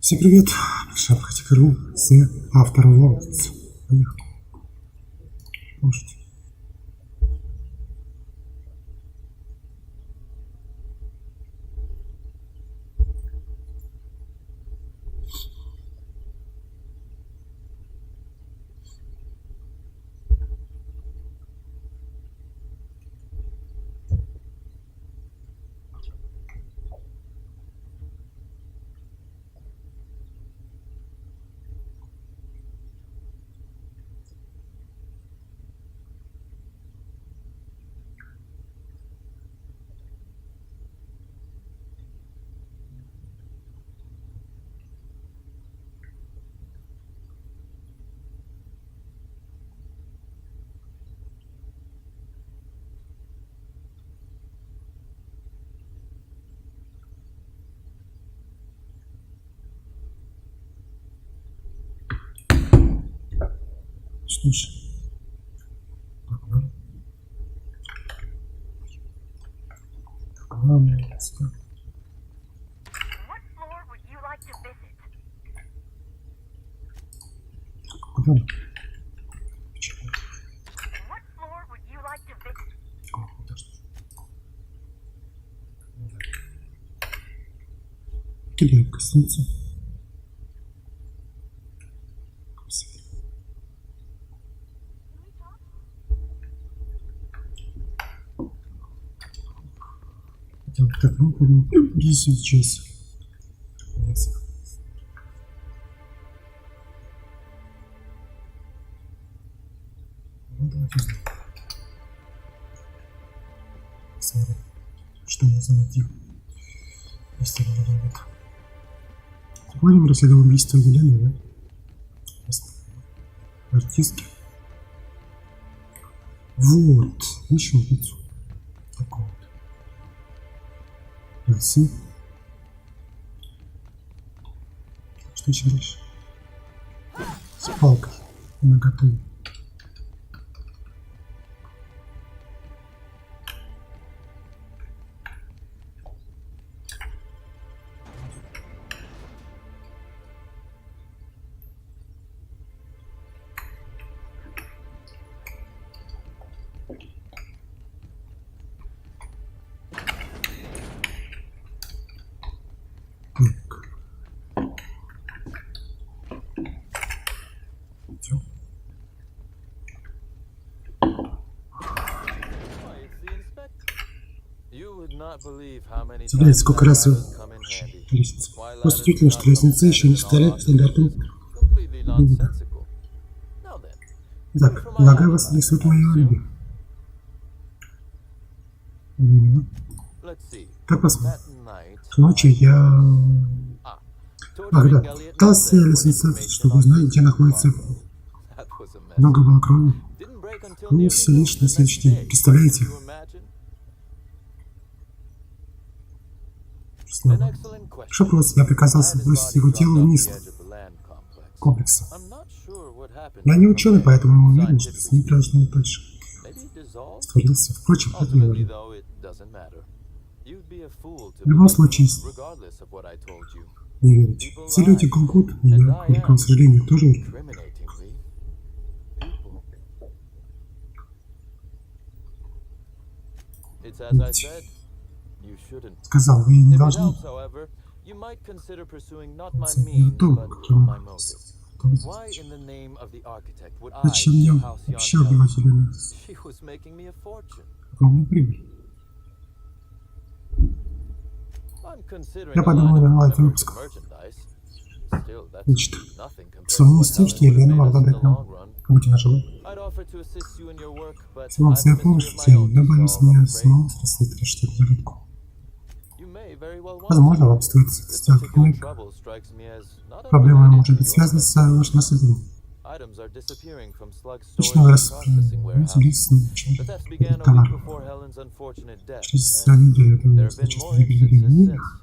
Всем привет! Шапка.ру с автором Лаукс. Поехали. Слушайте. Что ж, куда? Почему? Кидаем косницу. Так, ну, и сейчас. Ну, давайте узнаем. Посмотрим, что я за мотив. Если не любит. Понял, расследовал убийство Елены, да? Артистки. Вот, еще убийцу. Такого вот. Лисы. Что еще дальше? С палкой наготове. Представляете, сколько раз лестница. Просто удивительно, что лестницы еще не стали стандартом. Итак, полагаю, вас интересует мое алиби. Именно. Так посмотрим. Ночью я... Ах, да. Пытался лестница, чтобы узнать, где находится. Много было крови. Ну, все лишь на следующий день. Представляете? Вопрос. Я приказал сбросить его тело вниз комплекса. Я не ученый, поэтому уверен, что с ним должно быть дальше. Створился. Впрочем, это не важно. В любом случае, не верите. Все люди лгут, и я, к великому сожалению, тоже верю. Сказал, вы не должны на том, как я могу. Зачем мне вообще убивать Елену? Огромная прибыль. Я подумал, на лайки выпусков. Нечто. В сравнении с тем, что Елена могла дать нам, будь она жива. С вам своей помощью, я добавить мне снова спросить, что это за рыбку. Возможно, вам стоит сделать книг. Проблема может быть связана с вашим наследием. Точно распределить товар. Через сравнение этого случая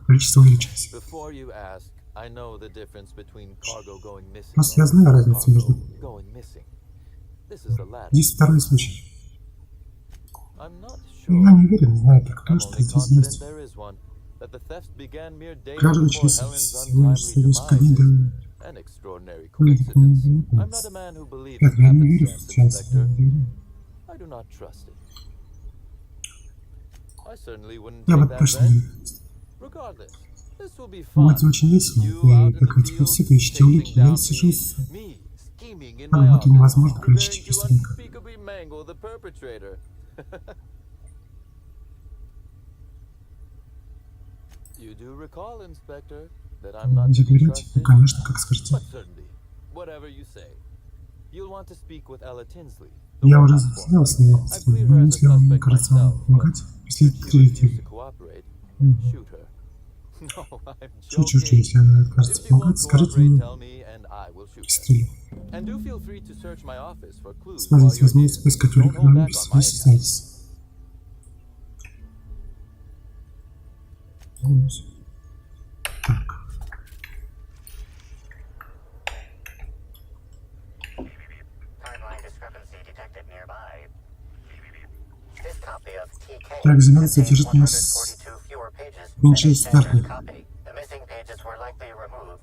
количество увеличивается. Просто я знаю разницу между... Здесь второй случай. Я не уверен, знаю только то, что здесь есть. Кража началась всего лишь за несколько дней до вылета неприятности. Нет, я не верю в шанс. Я бы точно не верю. Будет очень весело, и как эти все ищите улики, я сижу с работой невозможно количество преступников. Где говорить? Ну, конечно, как скажете. Я уже снял с него, но если он мне кажется вам помогать, если третий. Шучу, если она кажется помогать, скажите мне, пристрелю. Смотрите возможность поиск, который к нам присоединяйтесь. Так. Так, замена содержит у нас меньше стартных.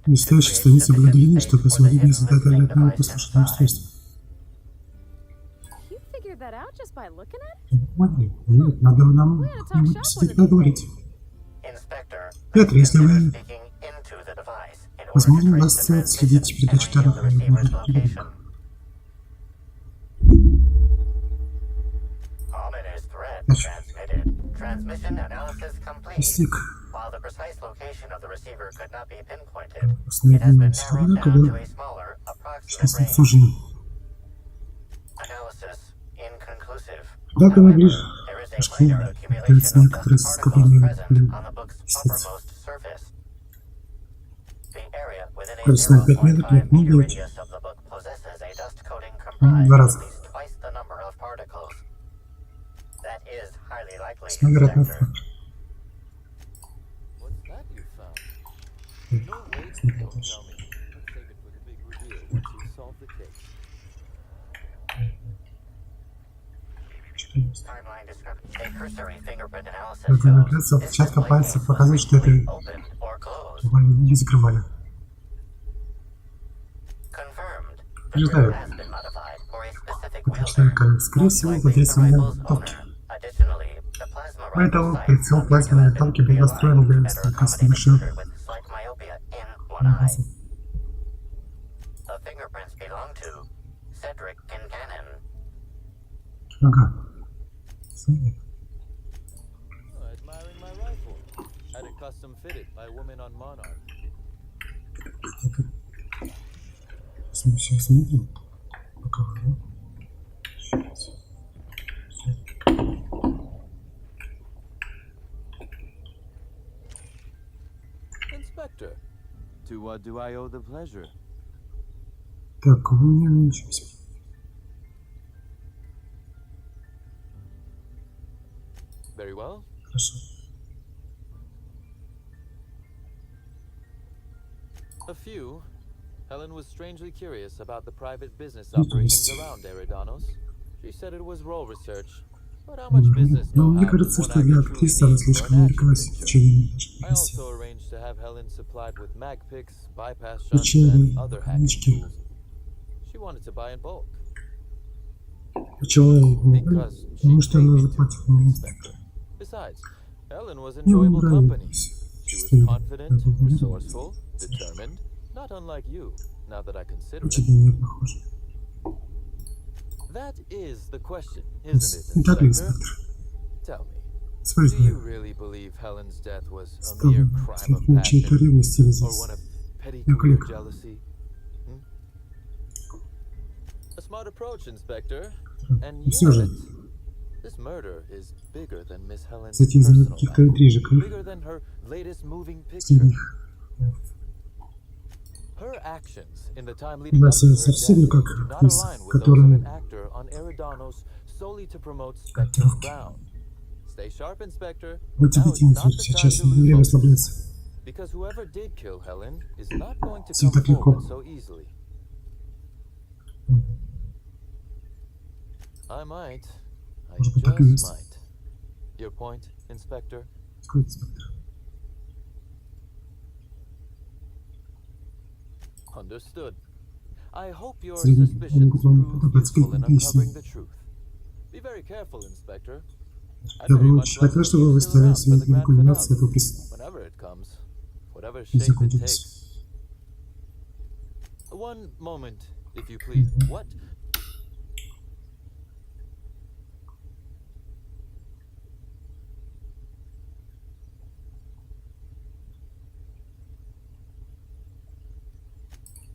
Настоящие страницы были удалены, чтобы освободить место для одного послушного устройства. Нет, надо нам посидеть поговорить. Петр, если вы... Возможно, удастся отследить передачу таров. Истик. Установление человека было служение. Да, мы ближе. Пошли. Появятся некоторые скопления. Количество 5 метров, нет, не делать. 2 раза. Вероятно, фактор. Оказывается, отпечатка пальцев показывает, что это не закрывали. Не знаю. Отлично, скорее всего, владельцы монтовки. Кроме того, прицел плазменной монтовки был настроен для стойкости большой. Ага. Все смотрим. Пока. Inspector, to what do I owe the pleasure? Так, у меня ничего себе. Very well. Хорошо. A few. Helen was strangely curious about the private business operations around Eridanos. She said it was role research. But how much business Мне кажется, что для актрисы она слишком увлеклась течением новостей. Нички. Почему? Потому что она заплатила мне инспектору. Мне нравилось. Очень на меня похоже. Не так ли, инспектор? Смотрите, стал чьей-то ревности или здесь? Я коллега. И все же, с этих каких-то интрижек, среди них. Да, совсем не как актриса, которая актировки. Будьте бдительны, сейчас не время расслабляться. Все так легко. Может быть, так и есть. Какой инспектор? Understood. I hope your Средний suspicions могут вам prove подобаться useful in как песни. uncovering the truth. Be very careful, Inspector. I'd Я very бы much очень like хотел, to see чтобы you вы still around старались for the grand кульминации finale, этого преступления. whenever it comes, whatever Не shape it закончилось. takes. One moment, if you please. What?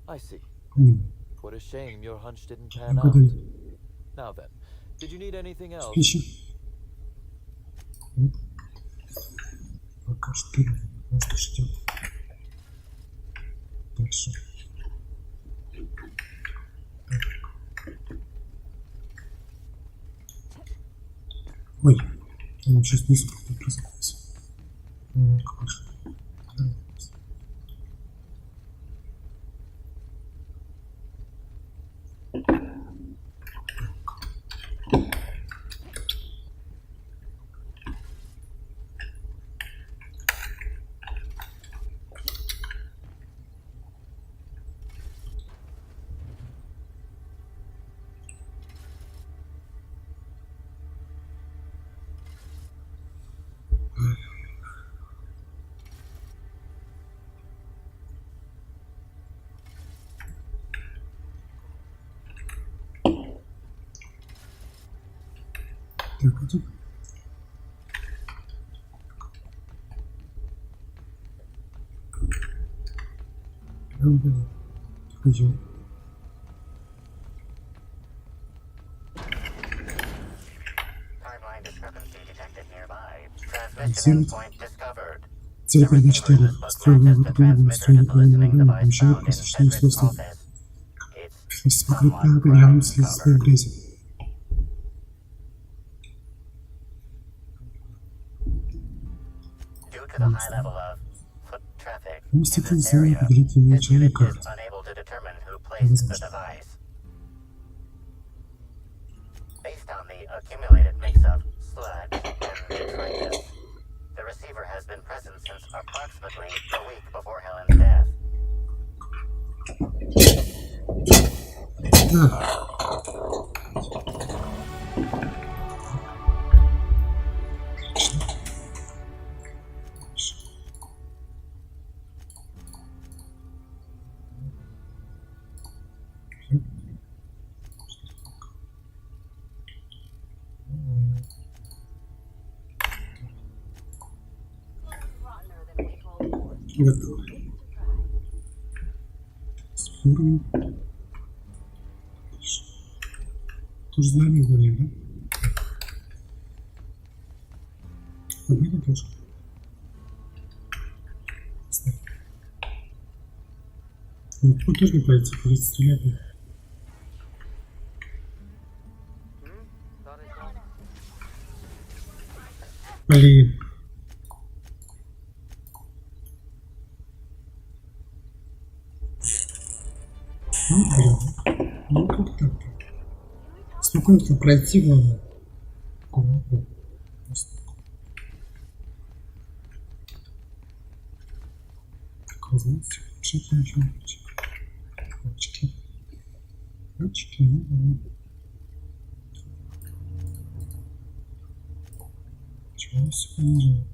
I see. Понимаю. What a shame your hunch didn't pan out. Благодарю. Now then, did you need anything else? Пища. Вот. Пока что нас ждет. Дальше. Ой, он сейчас снизу призывается. Какой же. Так, иди. Пойдем. Цель передачи тайны. Строение выпадения, строение правильного времени, помещает посещение устройства. Вместе покрытая поверхность слизистой грязи. Институт знания определения человека. Невозможно. Да. Готово. Уровень. Тоже знание уровень, да? Побега тоже. Тут тоже не пройти, придется стрелять. Блин. Ну, блин. Ну, как так? Спокойно пройти главное. Аккуратно. Так, вы знаете, что-то ничего не получилось. Очки. Очки, ну, чего все понижено?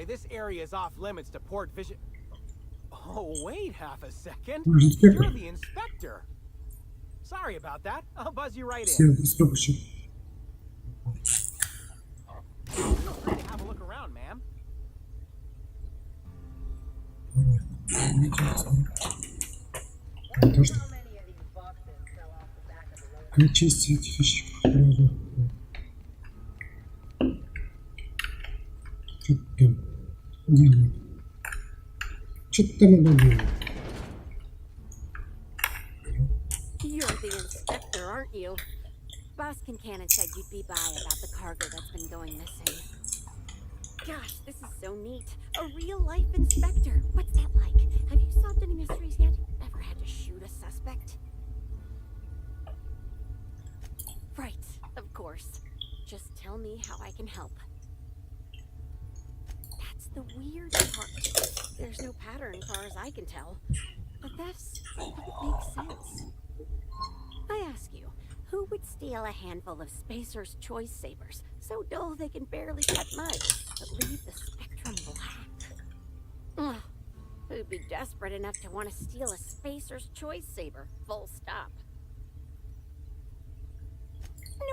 this area is off limits to port vision. Oh, wait half a second. Инспектор. You're the inspector. Sorry about that. I'll buzz you right Все, in. инспектор. Feel free to have a look around, ma'am. Какая часть этих вещей? Правда. Что-то там делает. Что-то там надо делать. You're the inspector, aren't you? Boss Kincannon said you'd be by about the cargo that's been going missing. Gosh, this is so neat. A real-life inspector. What's that like? Have you solved any mysteries yet? Ever had to shoot a suspect? Right, of course. Just tell me how I can help. That's the weird part. There's no pattern far as I can tell. The thefts don't make sense. I ask you, who would steal a handful of Spacer's Choice Sabers, so dull they can barely cut mud, but leave the spectrum black? Ugh, who'd be desperate enough to want to steal a Spacer's Choice Saber, full stop?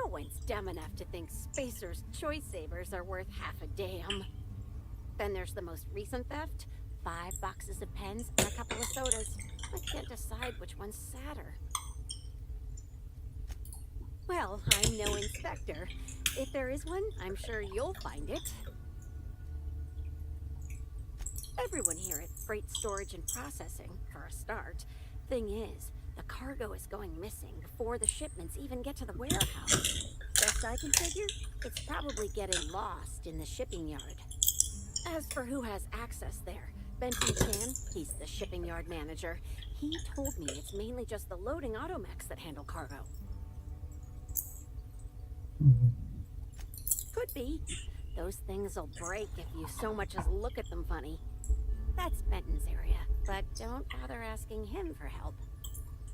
No one's dumb enough to think Spacer's Choice Sabers are worth half a damn. Then there's the most recent theft, 5 boxes of pens and a couple of sodas. I can't decide which one's sadder. Well, I'm no inspector. If there is one, I'm sure you'll find it. Everyone here at Freight Storage and Processing, for a start. Thing is, the cargo is going missing before the shipments even get to the warehouse. Best I can figure, it's probably getting lost in the shipping yard. As for who has access there, Benton Chan, he's the shipping yard manager. He told me it's mainly just the loading automechs that handle cargo. Could be. Those things will break if you so much as look at them funny. That's Benton's area, but don't bother asking him for help.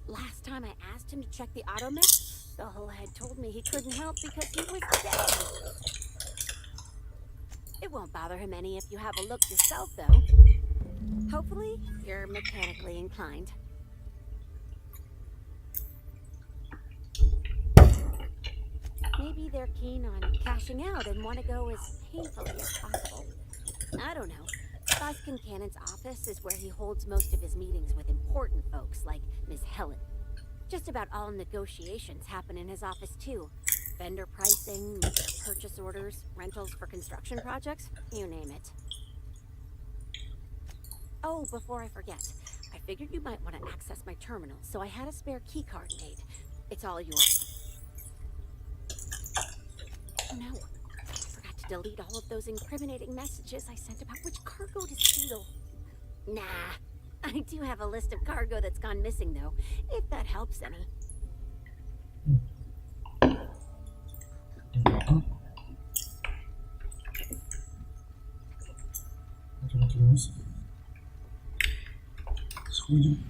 Last time I asked him to check the automech, the whole head told me he couldn't help because he was dead. It won't bother him any if you have a look yourself, though. Hopefully, you're mechanically inclined. Maybe they're keen on cashing out and want to go as painfully as possible. I don't know. Boss Kincannon's office is where he holds most of his meetings with important folks like Miss Helen. Just about all negotiations happen in his office too. Vendor pricing, purchase orders, rentals for construction projects, you name it. Oh, before I forget, I figured you might want to access my terminal, so I had a spare keycard made. It's all yours. Oh no, I forgot to delete all of those incriminating messages I sent about which cargo to steal. Nah, I do have a list of cargo that's gone missing though, if that helps any. Сходим.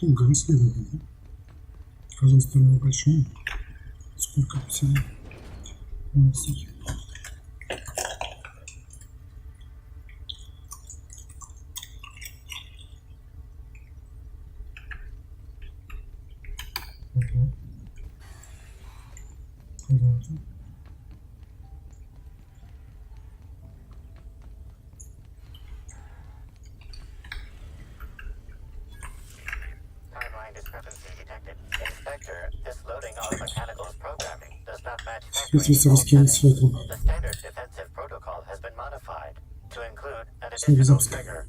Долго расследование, да? Пожалуйста, большое. Сколько всего? Timeline discrepancy detected. Inspector, this loading automechanical's programming does not match Специфика раскинуть светло. The standard defensive protocol has been modified to include an additional trigger.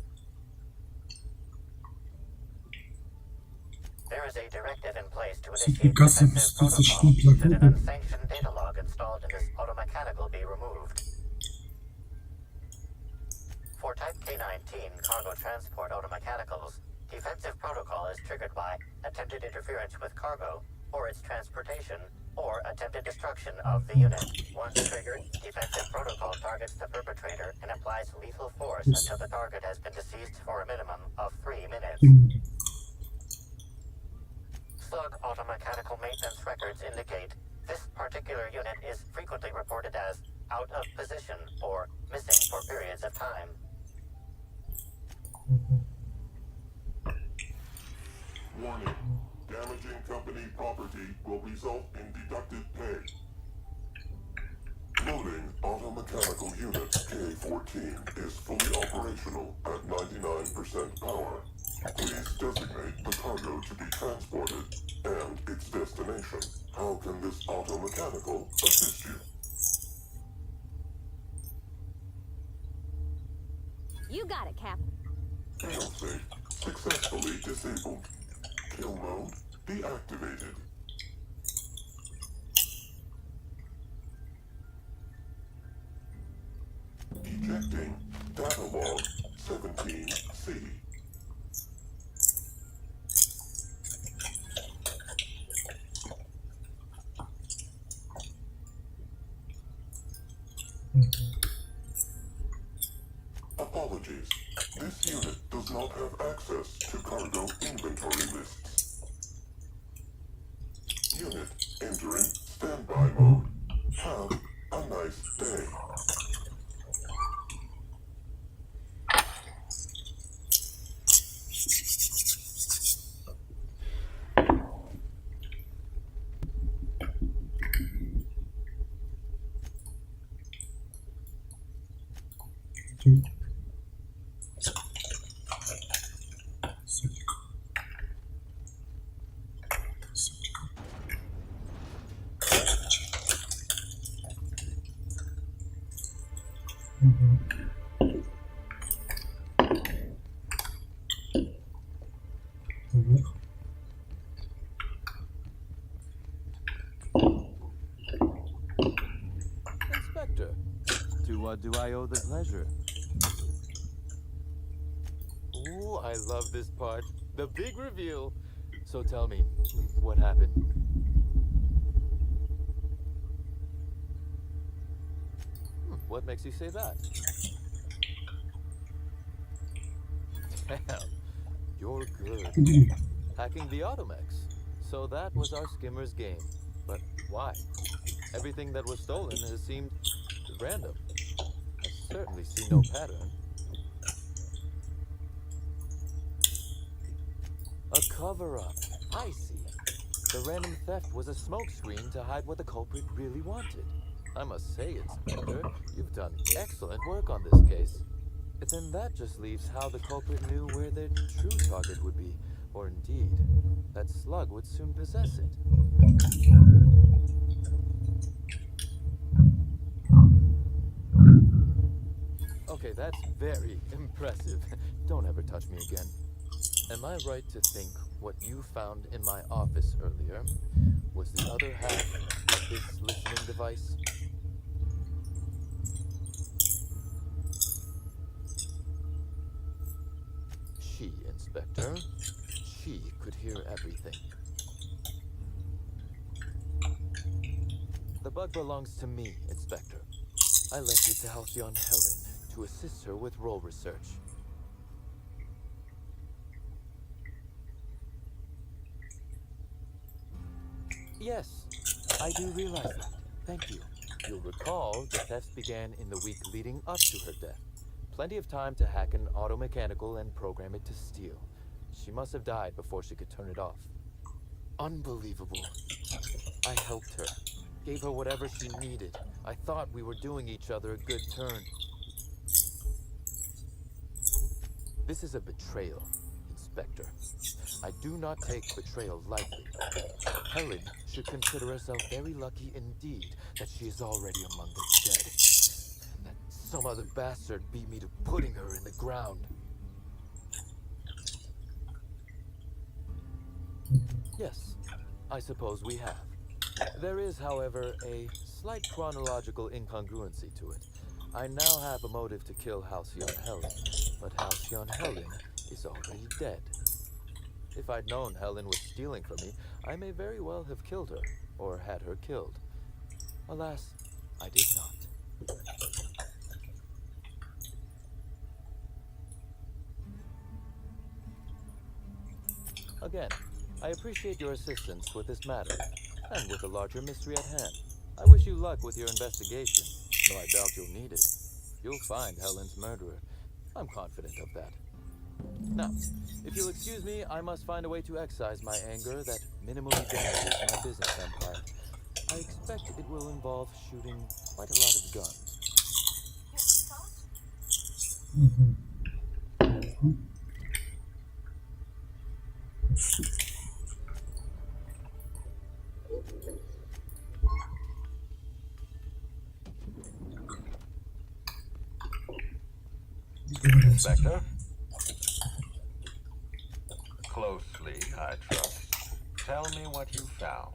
There is a directive in place to initiate Сертификация defensive protocol специфичной should an платформы. unsanctioned data log installed in this automechanical be removed. For Type K-19 cargo transport automechanicals, defensive protocol is triggered by attempted interference with cargo, or its transportation, or attempted destruction of the unit. Once triggered, defensive protocol targets the perpetrator and applies lethal force until the target has been deceased for a minimum of 3 minutes. Slug automechanical maintenance records indicate this unit is frequently reported as out of position or missing for periods of time. Warning. Damaging company property will result in deducted pay. Loading auto-mechanical unit K-14 is fully operational at 99% power. Please designate the cargo to be transported and its destination. How can this auto-mechanical assist you? You got it, Cap. Failsafe successfully disabled. Kill mode deactivated. Ejecting data log 17C. Apologies. This unit does not have access to cargo inventory lists. Unit entering standby mode. Have a nice day. Inspector, to what do I owe the pleasure? Ooh, I love this part. The big reveal. So tell me, what happened? What makes you say that? Damn, you're good. Hacking the Automex. So that was our skimmer's game. But why? Everything that was stolen has seemed random. I certainly see no pattern. A cover-up. I see. The random theft was a smokescreen to hide what the culprit really wanted. I must say, Inspector, you've done excellent work on this case. Then that just leaves how the culprit knew where their true target would be, or indeed, that slug would soon possess it. Okay, that's very impressive. Don't ever touch me again. Am I right to think what you found in my office earlier was the other half of this listening device? She, Inspector. She could hear everything. The bug belongs to me, Inspector. I lent it to Halcyon Helen to assist her with role research. Yes, I do realize that. Thank you. You'll recall the thefts began in the week leading up to her death. Plenty of time to hack an auto-mechanical and program it to steal. She must have died before she could turn it off. Unbelievable. I helped her. Gave her whatever she needed. I thought we were doing each other a good turn. This is a betrayal, Inspector. I do not take betrayal lightly. Helen should consider herself very lucky indeed that she is already among the dead. And that some other bastard beat me to putting her in the ground. Yes, I suppose we have. There is, however, a slight chronological incongruency to it. I now have a motive to kill Halcyon Helen, but Halcyon Helen is already dead. If I'd known Helen was stealing from me, I may very well have killed her, or had her killed. Alas, I did not. Again, I appreciate your assistance with this matter, and with the larger mystery at hand. I wish you luck with your investigation, though I doubt you'll need it. You'll find Helen's murderer. I'm confident of that. Now, if you'll excuse me, I must find a way to excise my anger that minimally damages my business empire. I expect it will involve shooting quite a lot of guns. Inspector? Closely, I trust. Tell me what you found.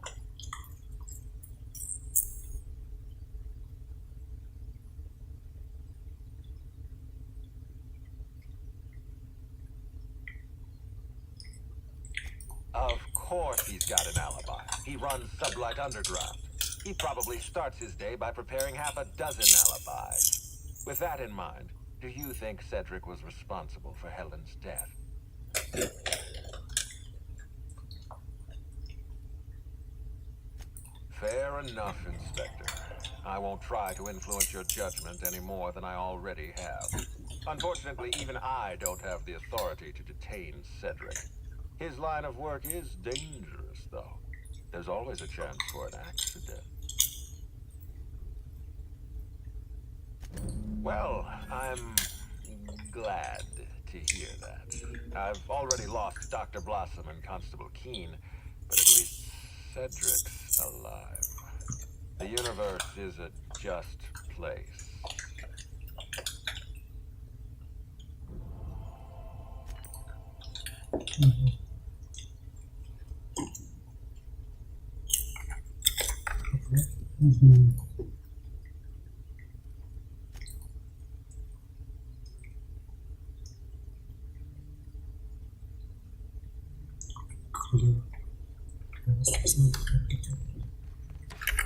Of course he's got an alibi. He runs Sublight Underground. He probably starts his day by preparing half a dozen alibis. With that in mind, do you think Cedric was responsible for Helen's death? Fair enough, Inspector. I won't try to influence your judgment any more than I already have. Unfortunately, even I don't have the authority to detain Cedric. His line of work is dangerous, though. There's always a chance for an accident. Well, I'm glad to hear that. I've already lost Dr. Blossom and Constable Keene, but at least Cedric's alive. The universe is a just place.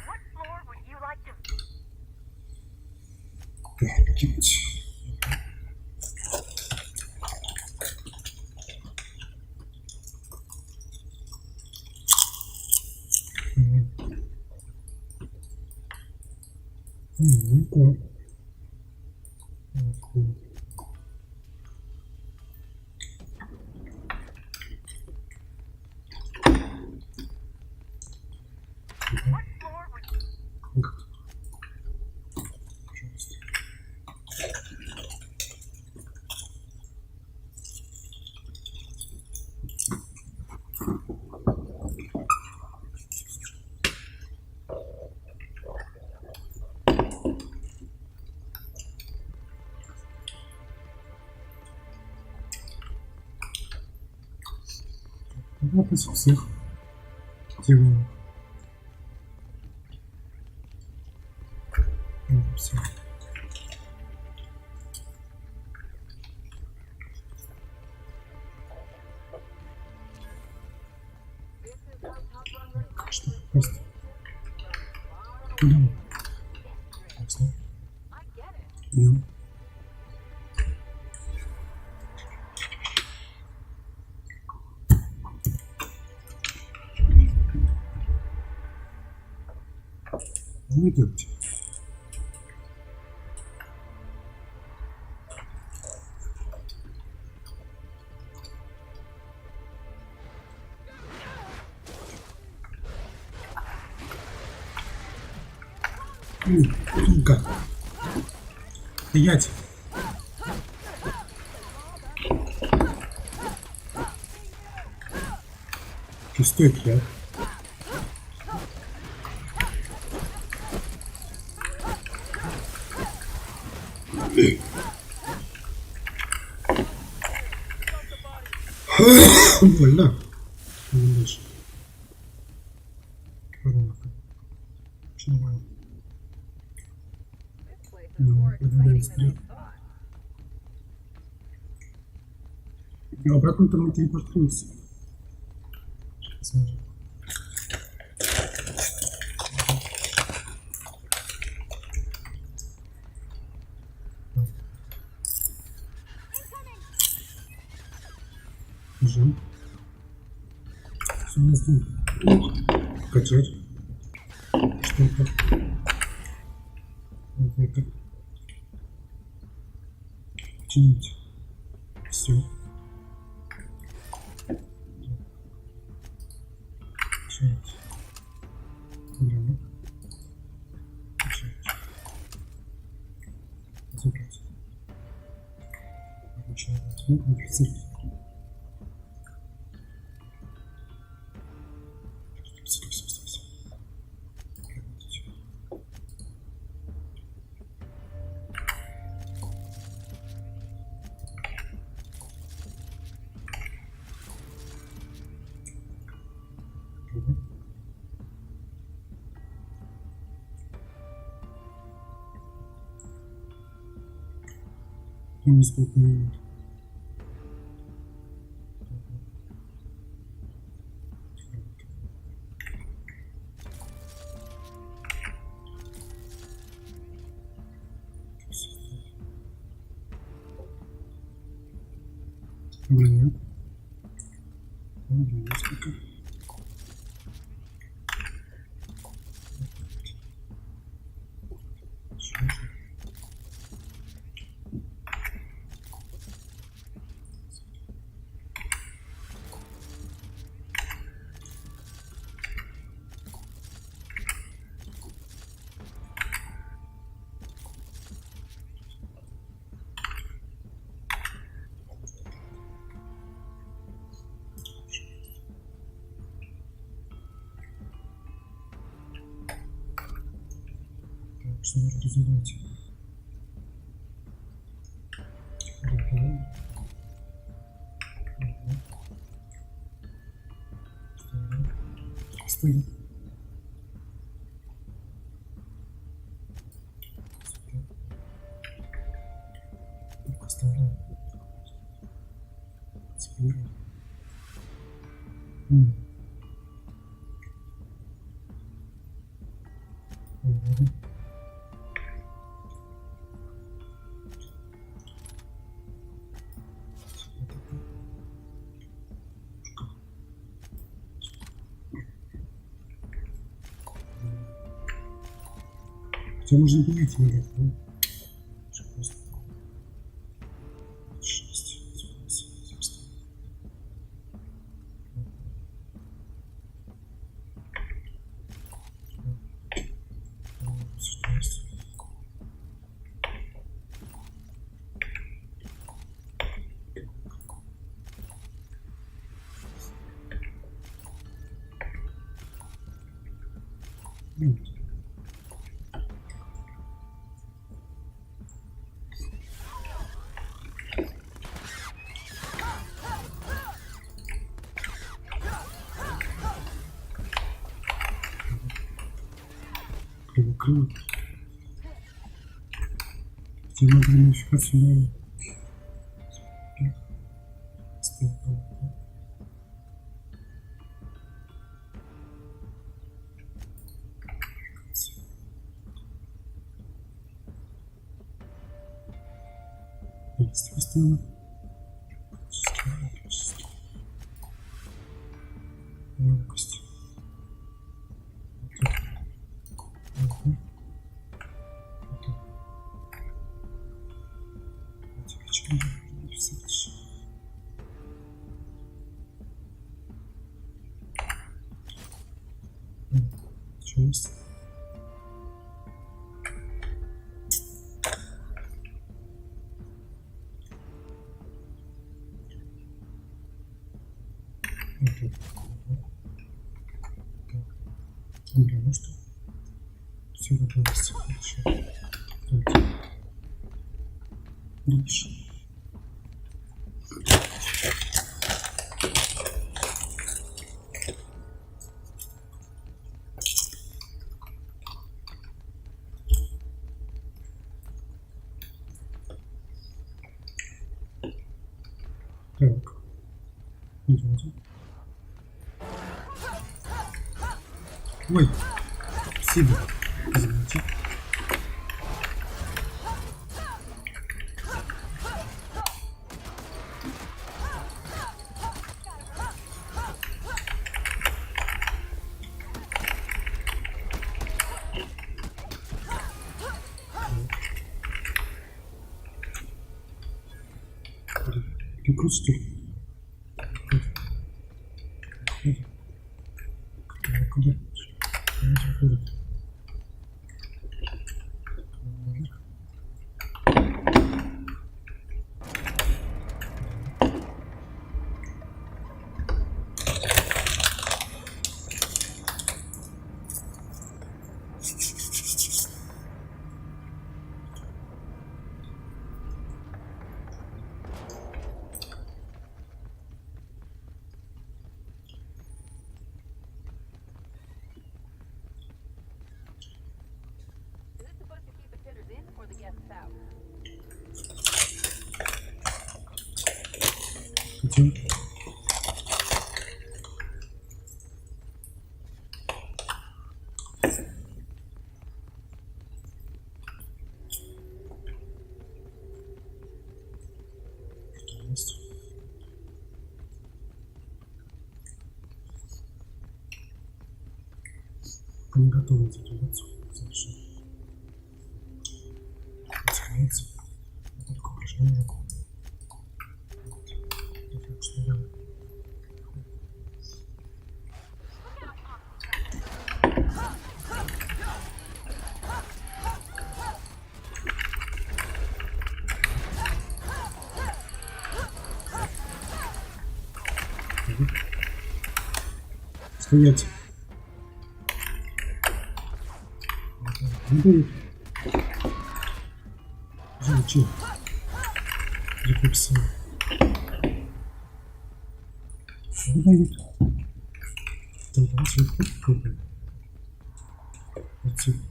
What floor would you like to... What floor would you... Запись всех делаем. Все. Что? Просто. Куда? Ясно. Идем. Не делайте. Сука. Стоять. Что стоит, я? Больно. Дальше. Почему? Я обратно там телепортируюсь. Смотри. Жим. Все у нас тут. Качать. Что это? Вот это. Чинить. Все. Чинить. Убрано. Чинить. Забрать. Обучаем. Офицер. Не спокойно. Броня. Несколько. Что нужно разобрать? Стоит. Оставляем. Собираем. Хотя можно понять, надо, да? Просто 6, 8, 700. Крыло. Тебе надо модификацию естественно. Легкость. Часть. Убрано, что все готовится. Хорошо. Дальше. Так. Идемте. Ой, спасибо. Извините. крут, что ли? Куда? Куда? Хотим. Есть. Не готовы задержаться. Совершенно. Скрывается. Это только упражнение. Так что я... Стоять. Не дают. Зачем? Рефлексия. Не дают. Тогда все пробуем. Отсюда.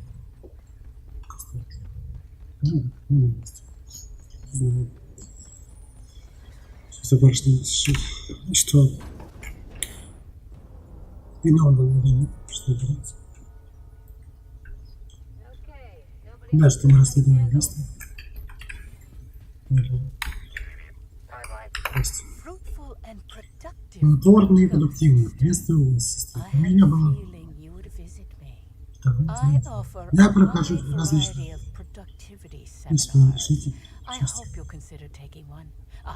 Ну, есть. Сейчас барышня, что? Виновна или нет, что делать? Да, что мы расследуем убийство. Плодотворно и продуктивно. Приветствую вас, сестра. У меня было... Я прохожу различные... Если вы решите,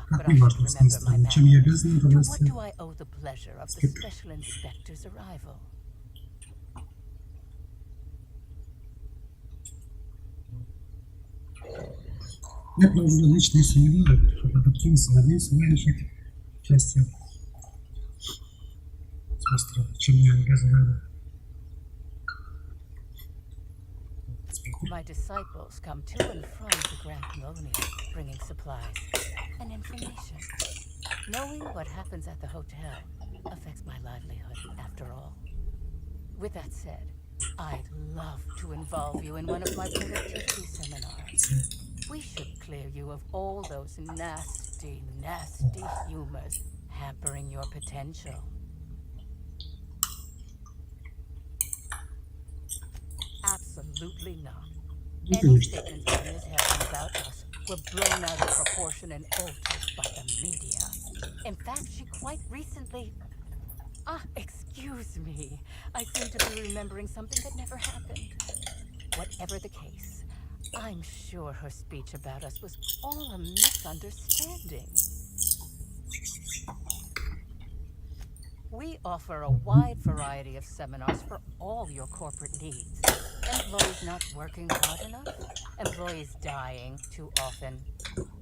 как не важно, смысл, чем я обязан удовольствие. Я провожу различные семинары по продуктивности, надеюсь, вы решите части смысла, чем я обязан. My disciples come to and from the Grand Colonial, bringing supplies and information. Knowing what happens at the hotel affects my livelihood, after all. With that said, I'd love to involve you in one of my productivity seminars. We should clear you of all those nasty, nasty humors hampering your potential. Absolutely not. Any statements Ms. Heron about us were blown out of proportion and altered by the media. In fact, she quite recently... excuse me. I seem to be remembering something that never happened. Whatever the case, I'm sure her speech about us was all a misunderstanding. We offer a wide variety of seminars for all your corporate needs. Employees not working hard enough? Employees dying too often?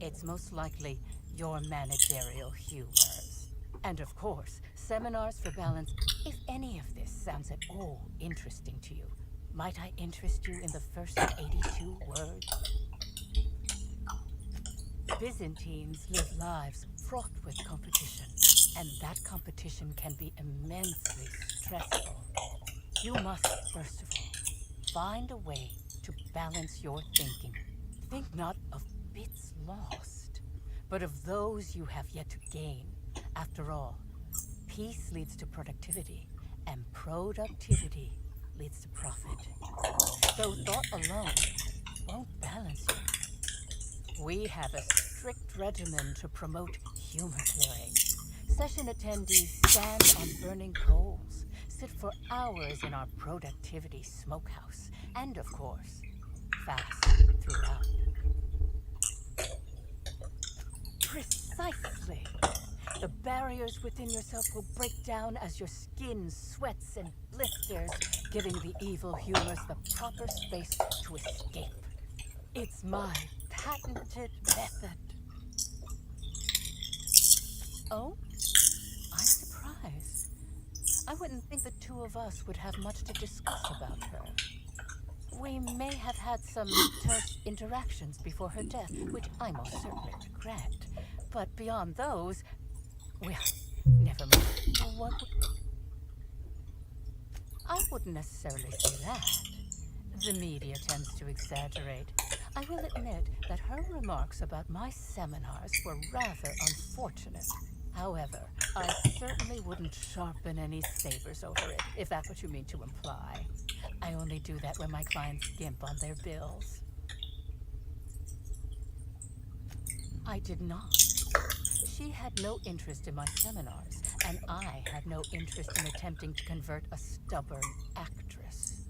It's most likely your managerial humors. And of course, seminars for balance. If any of this sounds at all interesting to you, might I interest you in the first 82 words? Byzantines live lives fraught with competition, and that competition can be immensely stressful. You must, first of all, find a way to balance your thinking. Think not of bits lost, but of those you have yet to gain. After all, peace leads to productivity, and productivity leads to profit. Though thought alone won't balance you. We have a strict regimen to promote humor clearing. Session attendees stand on burning coals, sit for hours in our productivity smokehouse, and of course, fast throughout. Precisely. The barriers within yourself will break down as your skin sweats and blisters, giving the evil humors the proper space to escape. It's my patented method. Oh? I'm surprised. I wouldn't think the two of us would have much to discuss about her. We may have had some terse interactions before her death, which I most certainly regret. But beyond those, well, never mind. What? I wouldn't necessarily say that. The media tends to exaggerate. I will admit that her remarks about my seminars were rather unfortunate. However, I certainly wouldn't sharpen any sabers over it, if that's what you mean to imply. I only do that when my clients gimp on their bills. I did not. She had no interest in my seminars, and I had no interest in attempting to convert a stubborn actress.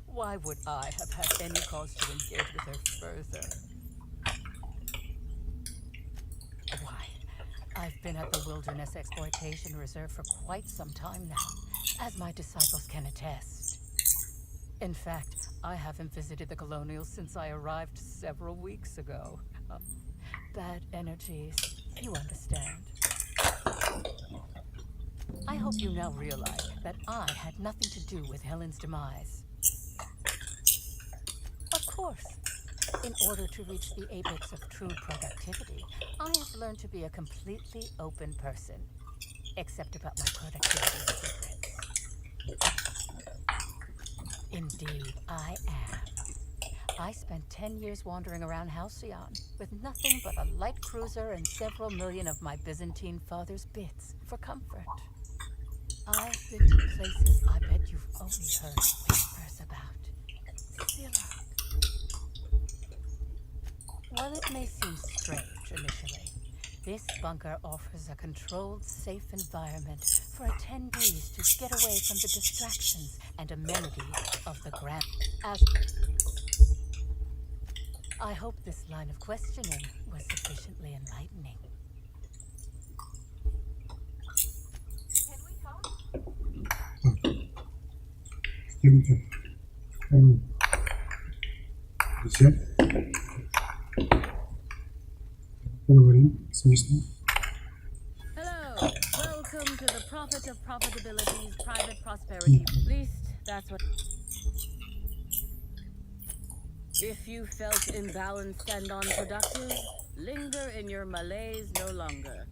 Why would I have had any cause to engage with her further? Why, I've been at the Wilderness Exploitation Reserve for quite some time now, as my disciples can attest. In fact, I haven't visited the Colonials since I arrived several weeks ago. Bad energies, you understand. I hope you now realize that I had nothing to do with Helen's demise. Of course, in order to reach the apex of true productivity, I have learned to be a completely open person, except about my productivity secrets. Indeed, I am. I spent 10 years wandering around Halcyon with nothing but a light cruiser and several million of my Byzantine father's bits for comfort. I've been to places I bet you've only heard whispers about. Scylla. While it may seem strange initially, this bunker offers a controlled, safe environment for attendees to get away from the distractions and amenities of the Grand. As I hope this line of questioning was sufficiently enlightening. Can we talk? Поговорим с местным. Hello, welcome to the Prophet of Profitability's Private Prosperity. At least, that's what... If you felt imbalanced and unproductive, linger in your malaise no longer.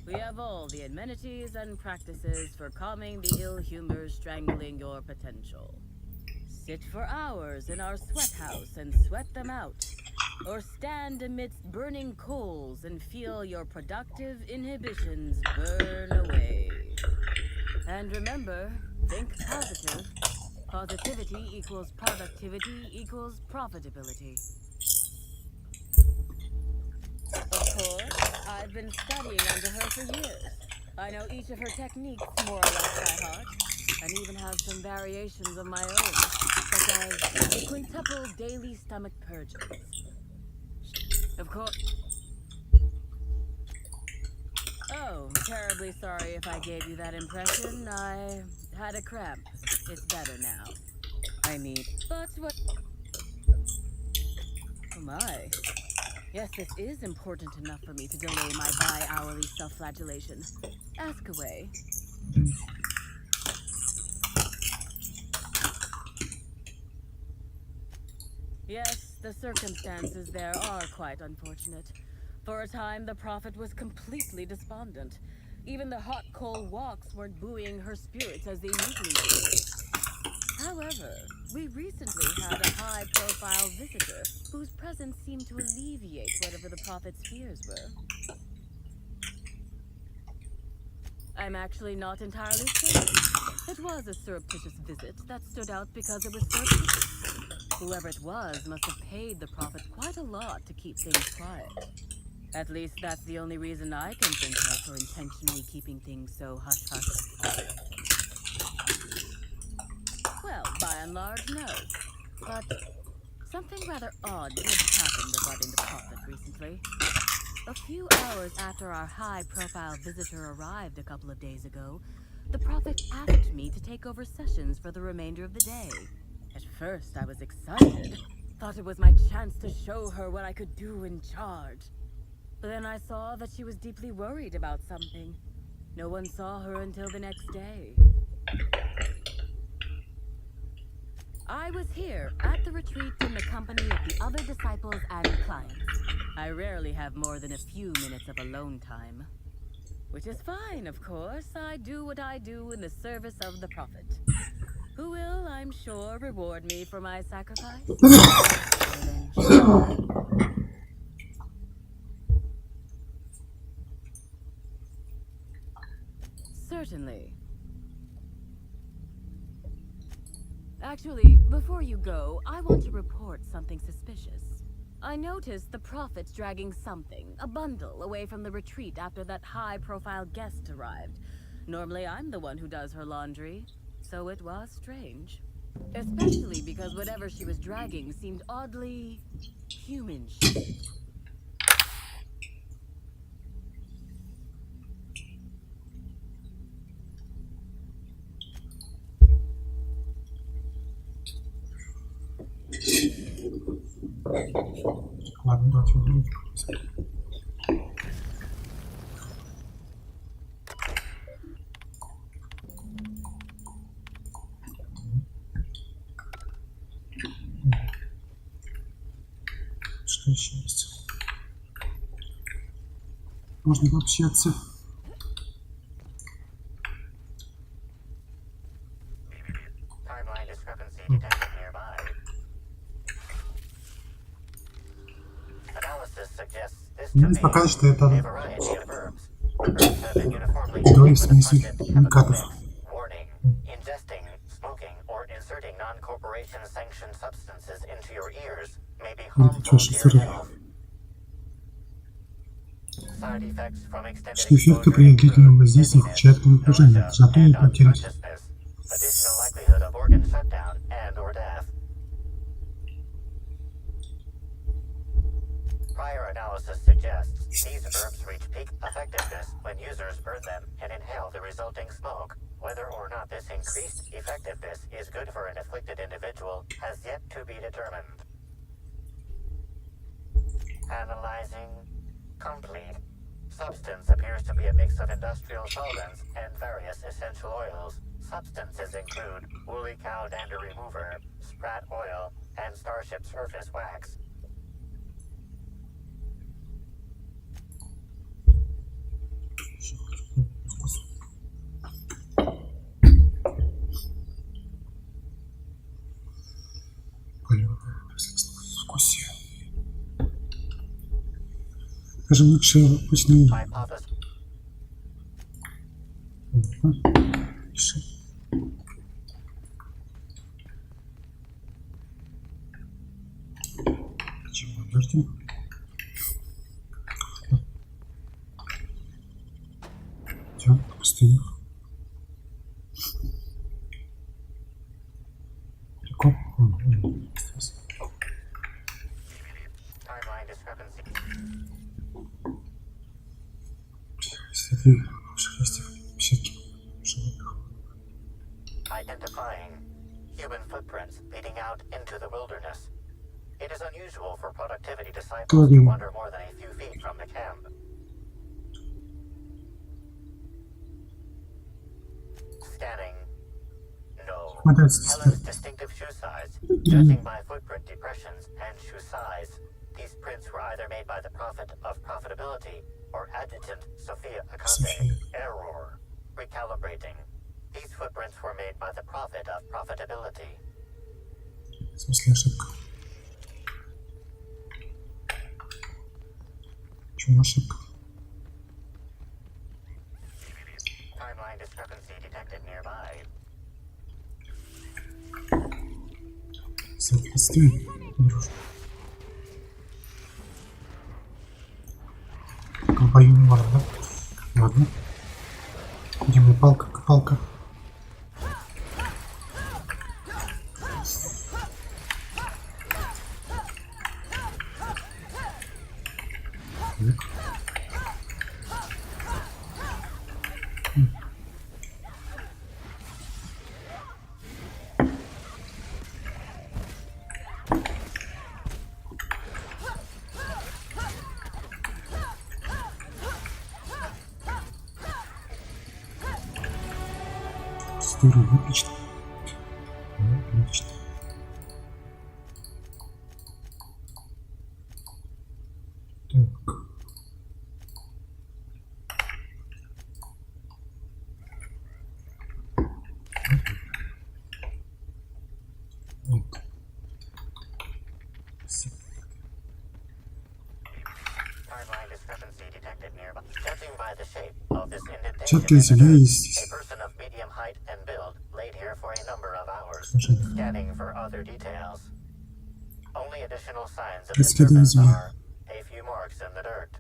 We have all the amenities and practices for calming the ill humors strangling your potential. Sit for hours in our sweat house and sweat them out. Or stand amidst burning coals and feel your productive inhibitions burn away. And remember, think positive. Positivity equals productivity equals profitability. Of course, I've been studying under her for years. I know each of her techniques more or less by heart, and even have some variations of my own, such as the quintuple daily stomach purges. Of course. Oh, terribly sorry if I gave you that impression. I had a cramp. It's better now. I mean, but what? Oh my. Yes, this is important enough for me to delay my bi-hourly self-flagellation. Ask away. Yes, the circumstances there are quite unfortunate. For a time, the Prophet was completely despondent. Even the hot coal walks weren't buoying her spirits as they usually do. However, we recently had a high-profile visitor whose presence seemed to alleviate whatever the Prophet's fears were. I'm actually not entirely certain. It was a surreptitious visit that stood out because it was surreptitious. Whoever it was must have paid the Prophet quite a lot to keep things quiet. At least that's the only reason I can think of for intentionally keeping things so hush-hush. Well, by and large, no. But something rather odd did happen regarding the Prophet recently. A few hours after our high-profile visitor arrived a couple of days ago, the Prophet asked me to take over sessions for the remainder of the day. At first, I was excited. Thought it was my chance to show her what I could do in charge. But then I saw that she was deeply worried about something. No one saw her until the next day. I was here at the retreat in the company of the other disciples and clients. I rarely have more than a few minutes of alone time. Which is fine, of course. I do what I do in the service of the Prophet. Who will, I'm sure, reward me for my sacrifice. Certainly. Actually, before you go, I want to report something suspicious. I noticed the Prophet's dragging something, a bundle, away from the retreat after that high-profile guest arrived. Normally, I'm the one who does her laundry, so it was strange. Especially because whatever she was dragging seemed oddly human-shaped. Ладно, давайте выглядим. Что еще есть? Можно пообщаться. Timeline discrepancy detected nearby. Analysis suggests this to Мне be показывает, что это a variety of verbs. Verbs have been uniformly герой в used with смысле abundant have уникатов. effects. Warning. Ingesting, smoking, or inserting non-corporation sanctioned substances into your ears may be harmful to your health. Side effects from extended Что эффекты exposure при длительном воздействии include включают головокружение, nausea тошноту и and потерю. unconsciousness, additional likelihood of organ shutdown and/or death. Prior analysis suggests these herbs reach peak effectiveness when users burn them and inhale the resulting smoke. Whether or not this increased effectiveness is good for an afflicted individual has yet to be determined. Analyzing. Complete. Substance appears to be a mix of industrial solvents and various essential oils. Substances include woolly cow dander remover, sprat oil, and starship surface wax. Вкусе. Даже лучше обычный. Hypothesis. Чего дождем? Идем по пустыне. Далеко? Timeline discrepancy. Следы ваших листьев, щеки, животных. Identifying human footprints leading out into the wilderness. It is unusual for productivity disciples to wander more than a few feet from the camp. Scanning. No. Helen's distinctive shoe size. Judging by footprint depressions and shoe size, these prints were either made by the Prophet of Profitability or Adjutant Sophia Akande. Error. Recalibrating. These footprints were made by the Prophet of Profitability. В смысле ошибка? Почему ошибка? Timeline discrepancy detected nearby. Соответствие, дружба. Компанию не можно, да? Ладно. Где моя палка? Палка. Так. Здорово, отлично. Отлично. Так. Вот. Timeline discrepancy detected nearby. Judging by the shape of this indentation Четкая in the земля dirt, есть. a person of medium height and build laid here for a number of hours, Слушай. scanning for other details. Only additional signs of Исследуем disturbance землю. are a few marks in the dirt.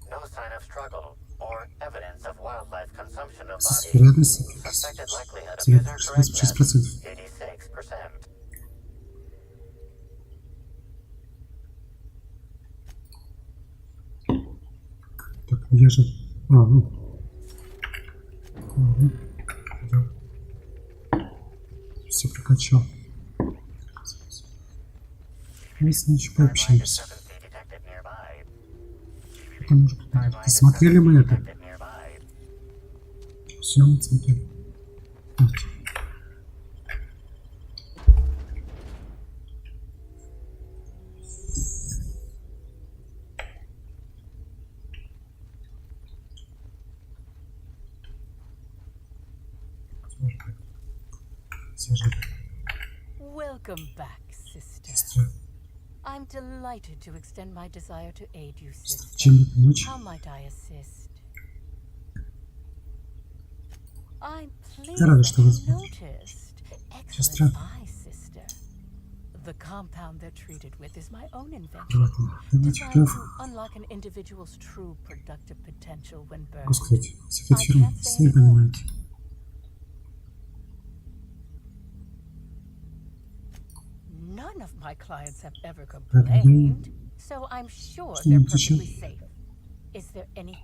No sign of struggle or evidence of wildlife consumption of bodies. Вероятность Suspected likelihood of user correctness 66%. 86%. Так, я же... ну. Угу. Да. Все прокачал. Мы с ним еще пообщаемся. Потому что... Смотрели мы это? Все, мы смотрели. Вот. Welcome back, sister. Сестра, I'm delighted to extend my desire to aid you, sister. чем мне помочь? How might I assist? I'm pleased Я рада, that что you вы смотрите. noticed. Сестра. Excellent eye, sister. The compound they're treated with is my own invention, Давайте designed прав. to unlock an individual's true productive potential when burned. Господи, секрет фирмы. Сами понимаете. None of my clients have ever Поэтому complained, so I'm sure they're Что-нибудь еще? perfectly safe. Is there any...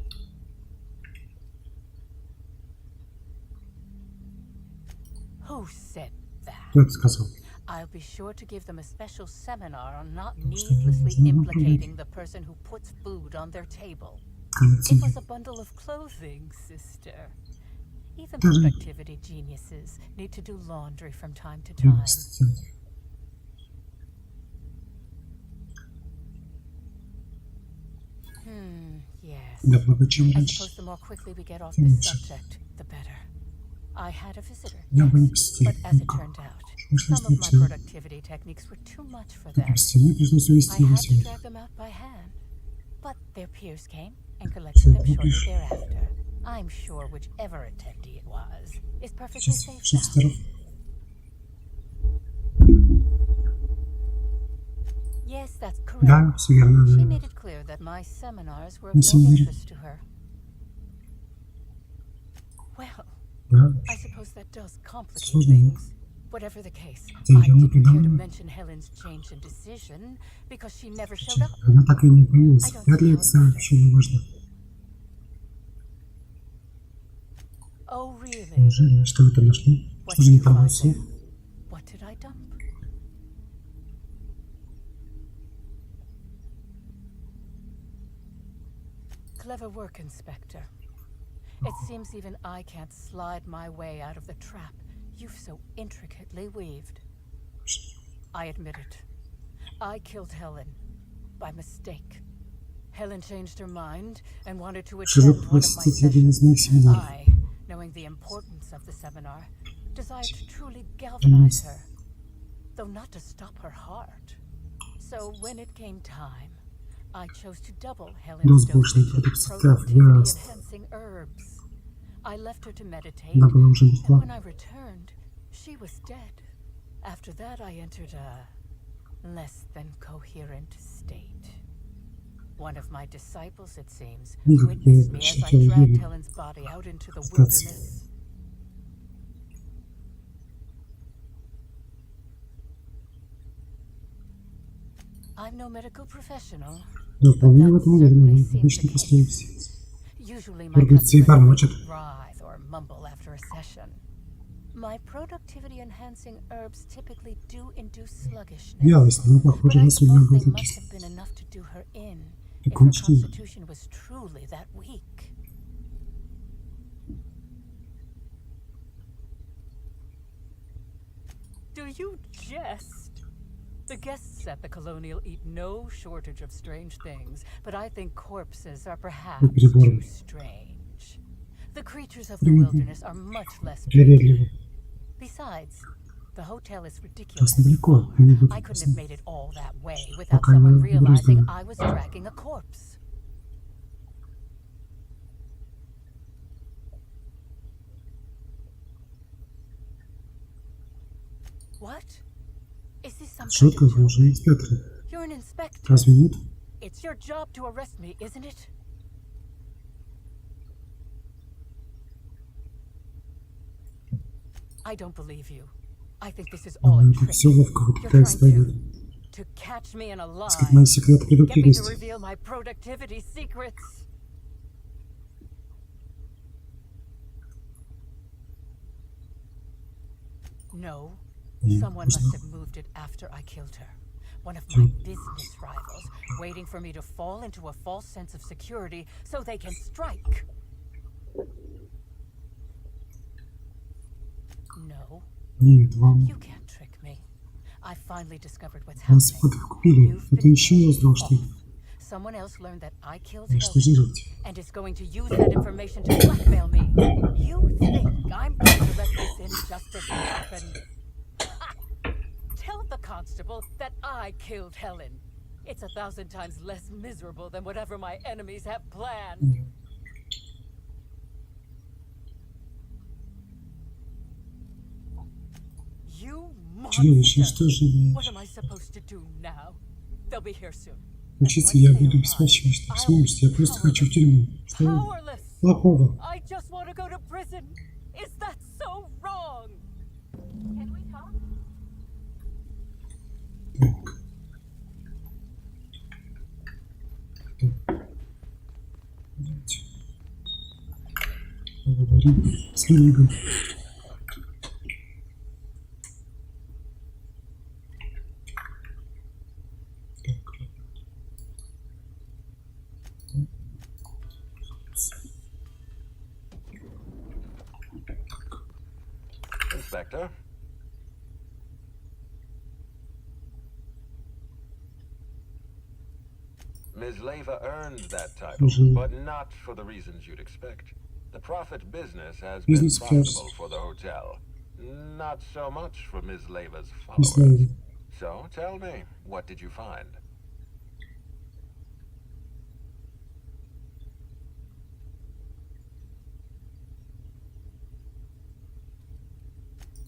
Who said that? Кто это сказал? I'll be sure to give them a special seminar on not needlessly implicating the person who puts food on their table. It was a bundle of clothing, sister. Even productivity geniuses need to do laundry from time to time. Yes. Да, чем I раньше. suppose the more quickly we get off this subject, the better. I had a visitor, Я бы не yes, посетил. but as it turned out, some of my productivity techniques were too much for them. Прости, мне пришлось увезти I его had to сегодня. drag them out by hand, but their peers came and collected them shortly thereafter. I'm sure whichever attendee it was is perfectly Сейчас, safe жив now. здоров. Yes, that's Да, correct. все верно. She Да. made it clear that my seminars were of Не no семья. interest to her. Well, Да. I suppose that does complicate Сложно. things. Whatever the case, Да, I я не didn't care to понимаю. mention Helen's change in decision because she never showed up. Она так и не появилась. Вряд ли это сообщение важно. Oh, really? Неужели? Что вы там нашли? What Что did же не you find информацию? there? What did I dump? Clever work, Inspector. It seems even I can't slide my way out of the trap you've so intricately weaved. I admit it. I killed Helen by mistake. Helen changed her mind and wanted to Чтобы attend one of my посетить один из моих sessions. семинаров. I, knowing the importance of the seminar, desired to truly galvanize her, though not to stop her heart. So when it came time, I chose to double Helen's dosage of productivity-enhancing herbs. I left her to meditate, Она была уже and мертва. when I returned, she was dead. After that, I entered a less than coherent state. One of my disciples, it seems, Видел, witnessed me я as I хотел dragged видеть. Helen's body out into the Остаться. wilderness. I'm no medical professional, Да, but вполне в that этом уверен. certainly seems Обычно the после case. Usually my Торговцы и customers бормочут. don't writhe or mumble after a session. My productivity-enhancing herbs typically do induce sluggishness, Вялость, но but похоже I на судную suppose they must кислость. have been enough to do her in if her Кончили. constitution was truly that weak. Do you jest? The guests at the Colonial eat no shortage of strange things, but I think corpses are perhaps too strange. The creatures of the wilderness are much less Привередливо. Besides, the hotel is Сейчас ridiculously недалеко. far. Они будут I couldn't have посмотреть. made it all that way without Пока someone не realizing доберусь I was dragging a corpse. What? Is this some kind Шутка, of вы уже joke? инспектор. You're an inspector. Разве нет? It's your job to arrest me, isn't it? I don't believe you. I think this is all a Это trick. все ловко вы You're пытаетесь trying поймать. to catch me in a lie. Скрыть мои секреты Get me to продуктивности. reveal my productivity secrets. No. Нет, Someone просто must have moved it after I killed her. One of my business rivals, waiting for me to fall into a false sense of security so they can strike. No, нет, вам you can't trick me. I finally discovered what's вас happening. подкупили. You've Это been еще не узнал, что off. Someone else learned that I killed вы Helen штажируете. and is going to use that information to blackmail me. You think I'm going to let this injustice happen? Tell the constable that I killed Helen. It's 1,000 times less miserable than whatever my enemies have planned. You Чудовище, monster! что же What вы... am I supposed to do now? They'll be here soon. Учиться я буду беспомощным, что вы сможете. Я просто хочу в тюрьму. Что Powerless! плохого? I just want to go to prison. Is that so wrong? Can we talk? Так. Давайте. Поговорим с Лигой. Inspector? Ms. Leva earned that title, but not for the reasons you'd expect. The profit business has been Business profitable first. for the hotel. Not so much for Ms. Leva's Miss followers. Leva. So, tell me, what did you find?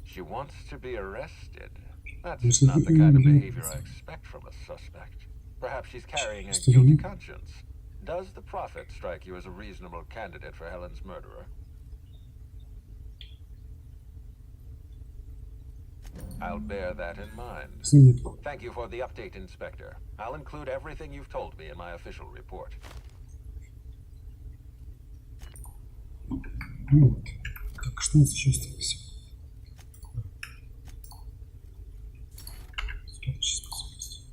She wants to be arrested. That's not the kind of behavior I expect from a suspect. Perhaps she's carrying a guilty conscience. Does the prophet strike you as a reasonable candidate for Helen's murderer? I'll bear that in mind. Нет. Thank you for the update, Inspector. I'll include everything you've told me in my official report. Вот. Так, что у нас еще осталось? Следующая способность.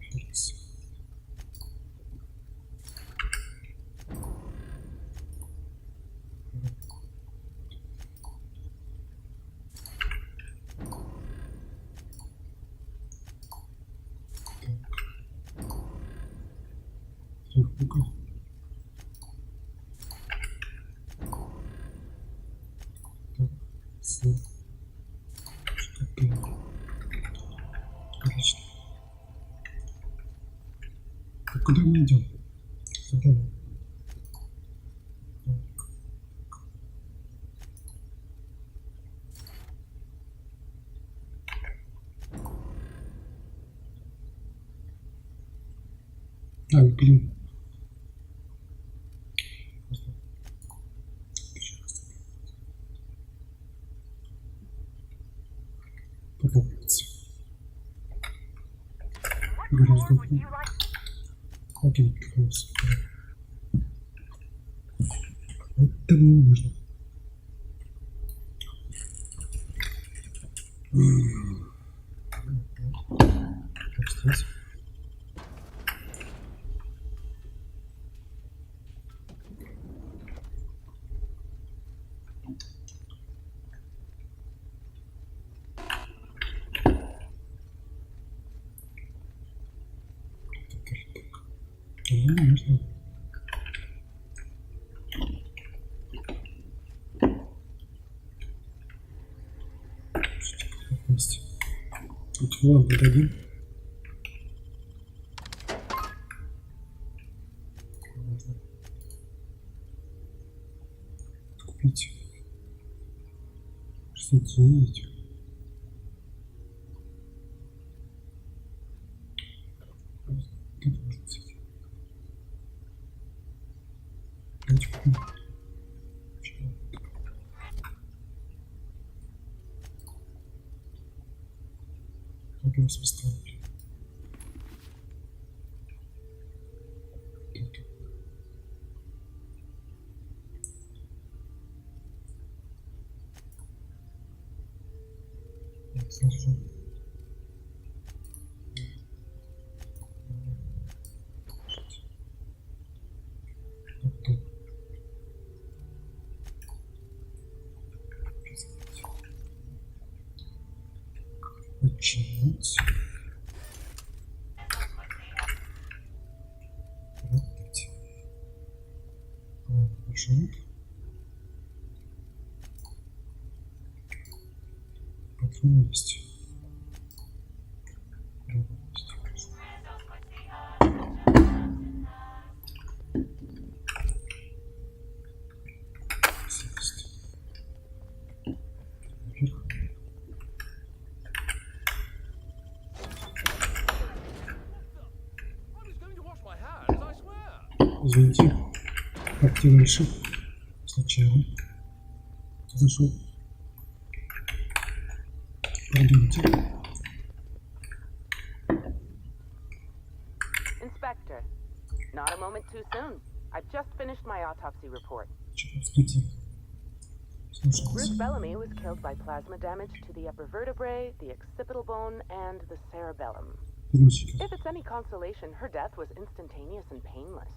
Ферзь. Трехугол. Отлично. Так, куда мы идем? Задание. Ай, блин. Попробуйте. Гораздо окей, хорошо. Это мне нужно. Так, здесь. Почему не нужно? Тут вон дадим. Можно купить. Соединить. Тут можно взять. Давайте купим. Как его поставить? Сразу. Починить. Работать. Маршрут. Патронность. Извините, активный шип сначала зашел. Продумайте. Inspector, not a moment too soon. I've just finished my autopsy report. Bruce Bellamy was killed by plasma damage to the upper vertebrae, the occipital bone, and the cerebellum. If it's any consolation, her death was instantaneous and painless.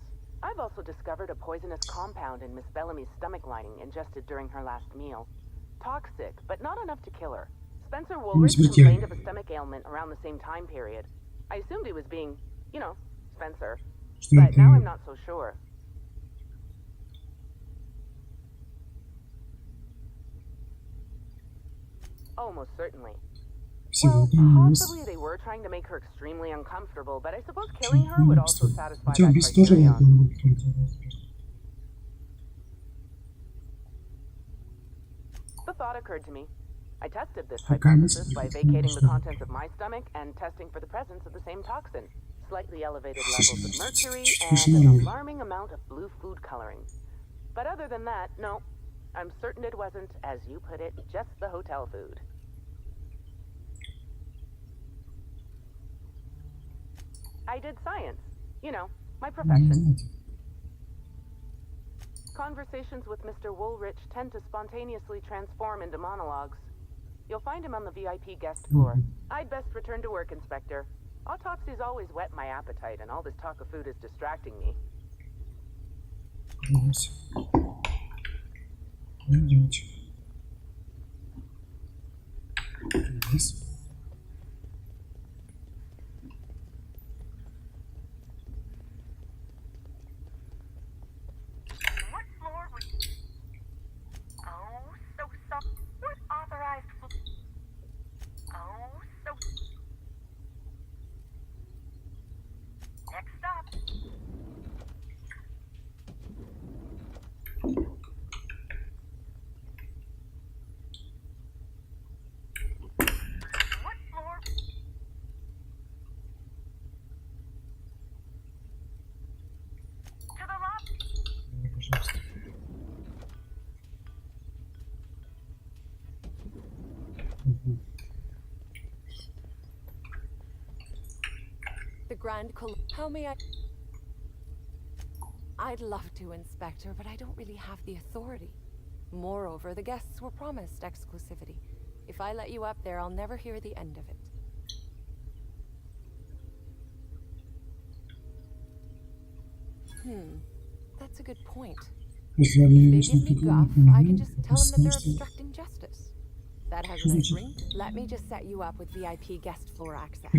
I've also discovered a poisonous compound in Miss Bellamy's stomach lining ingested during her last meal. Toxic, but not enough to kill her. Spencer Woolridge complained of a stomach ailment around the same time period. I assumed he was being, you know, Spencer. But now I'm not so sure. Oh, most certainly. Well, possibly they were trying to make her extremely uncomfortable, but I suppose killing her would also satisfy that criterion. The thought occurred to me. I tested this hypothesis by vacating the contents of my stomach and testing for the presence of the same toxin. Slightly elevated levels of mercury and an alarming amount of blue food coloring. But other than that, no. I'm certain it wasn't, as you put it, just the hotel food. I did science. You know, my profession. Conversations with Mr. Woolrich tend to spontaneously transform into monologues. You'll find him on the VIP guest floor. I'd best return to work, Inspector. Autopsies always whet my appetite, and all this talk of food is distracting me. The Grand How may I? I'd love to, Inspector, but I don't really have the authority. Moreover, the guests were promised exclusivity. If I let you up there, I'll never hear the end of it. That's a good point. If they give me guff, I can just tell them that they're obstructing justice. That has a nice ring. Let me just set you up with VIP guest floor access.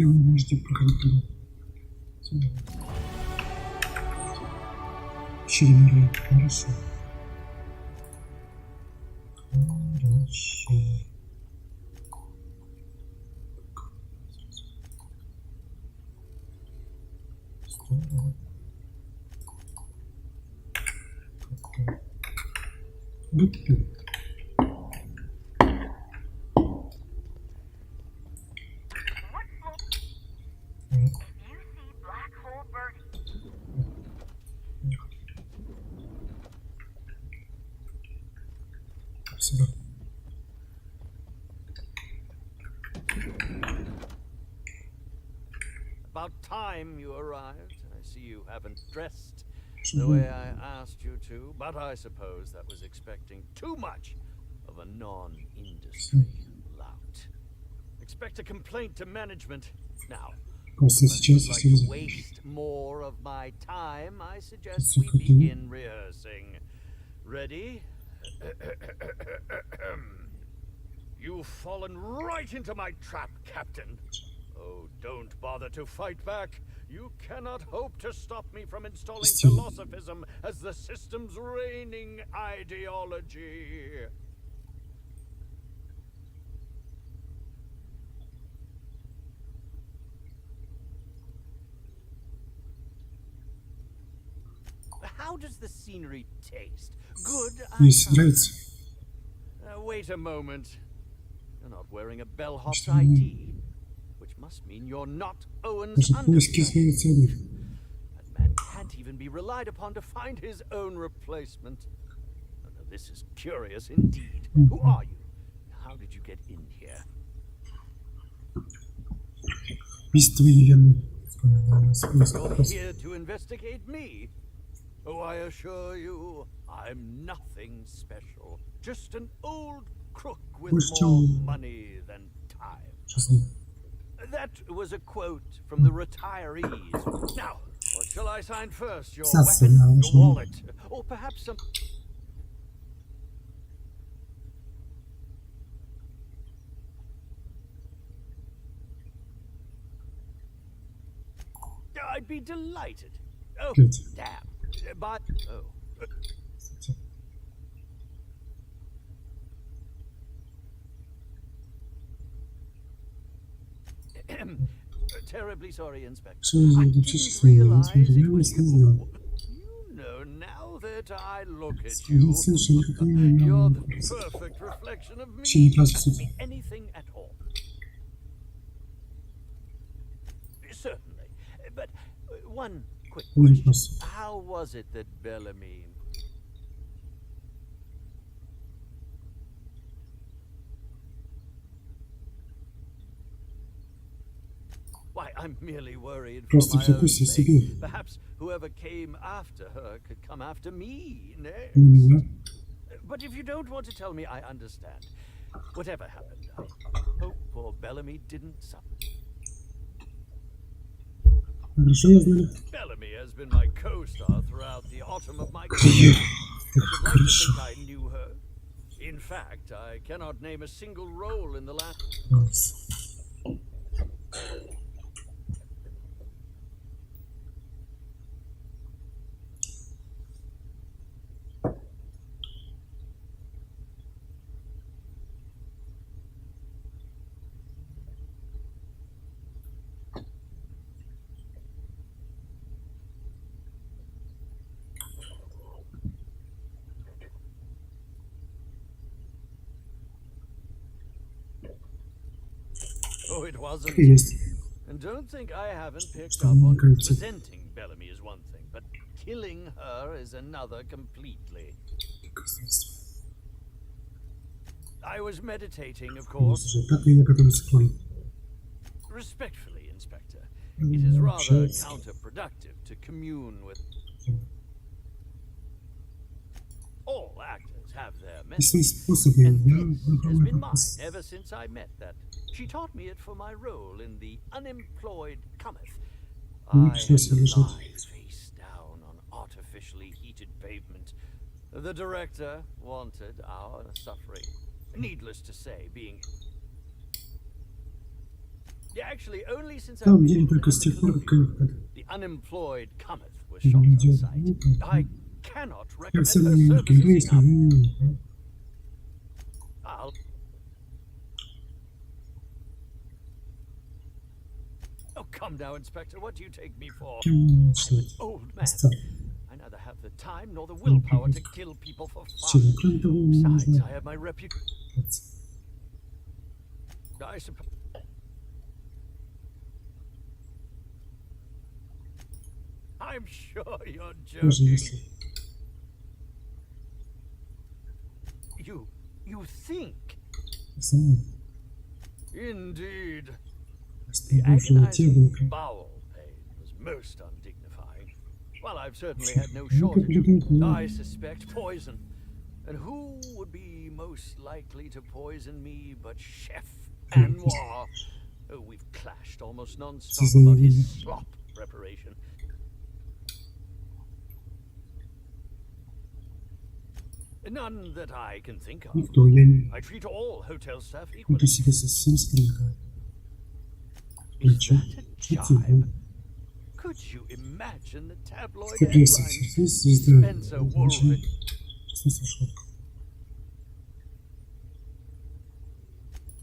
Щегнеры, хорошо. Хорошо. Здорово. Бу-бу. Спасибо. About time you arrived. I see you haven't dressed the way I asked you to, but I suppose that was expecting too much of a non-industry lout. Expect a complaint to management. Now, if you'd like to waste more of my time, I suggest we begin rehearsing. Ready? You've fallen right into my trap, Captain. Oh, don't bother to fight back. You cannot hope to stop me from installing philosophism as the system's reigning ideology. How does the scenery taste? Good. Wait a moment. You're not wearing a bellhop's ID, which must mean you're not Owen's understudy. That man can't even be relied upon to find his own replacement. This is curious indeed. Who are you? How did you get in here? You're here to investigate me. Oh, I assure you, I'm nothing special. Just an old crook with more money than time. That was a quote from the retirees. Now, what shall I sign first? Your weapon, your wallet, or perhaps some... I'd be delighted. Oh, damn. But... Oh. Terribly sorry, Inspector. I didn't realize it was you. You know, now that I look at you, you're the perfect reflection of me. Ask me anything at all. Certainly. But one quick question. How was it that Bellamy... Why, I'm merely worried for my own sake. Perhaps whoever came after her could come after me next. But if you don't want to tell me, I understand. Whatever happened, I hope poor Bellamy didn't suffer. Bellamy has been my co-star throughout the autumn of my career. I'd like to think I knew her. In fact, I cannot name a single role in the last... Oh, it wasn't. And don't think I haven't picked up on presenting Bellamy is one thing, but killing her is another completely. I was meditating, of course. Respectfully, Inspector, it is rather counterproductive to commune with... All actors have their methods, and this has been mine ever since I met that. She taught me it for my role in The Unemployed Cometh. I had to lie face down on artificially heated pavement. The director wanted our suffering. Needless to say, being... Yeah, actually, only since I've been The Unemployed Cometh was shot on sight. I cannot Я recommend всем her рекомендую, services если enough. вы... I'll... Oh, come now, Inspector. What do you take me for? Кем считаете? Old man. Оставь. I neither have the time nor the willpower to kill people for Чего? fun. Кроме того, мне Besides, нужно... I have my reputation. I suppose. I'm sure you're Даже joking. если... You think? Сами... Indeed. The Оставив животе, вы... agonizing bowel pain was most undignifying. Well, I've certainly had no shortage of, I suspect, poison. And who would be most likely to poison me but Chef Anwar? Oh, we've clashed almost non-stop about his slop preparation. None that I can think of. Никто, я не... I treat all hotel staff equally. Буду себе совсем строго. Is Чё? that a Чё jibe? Could you imagine the tabloid Что пресса? headlines? Здесь звезда. Spencer Woolrich. Честно, шутка.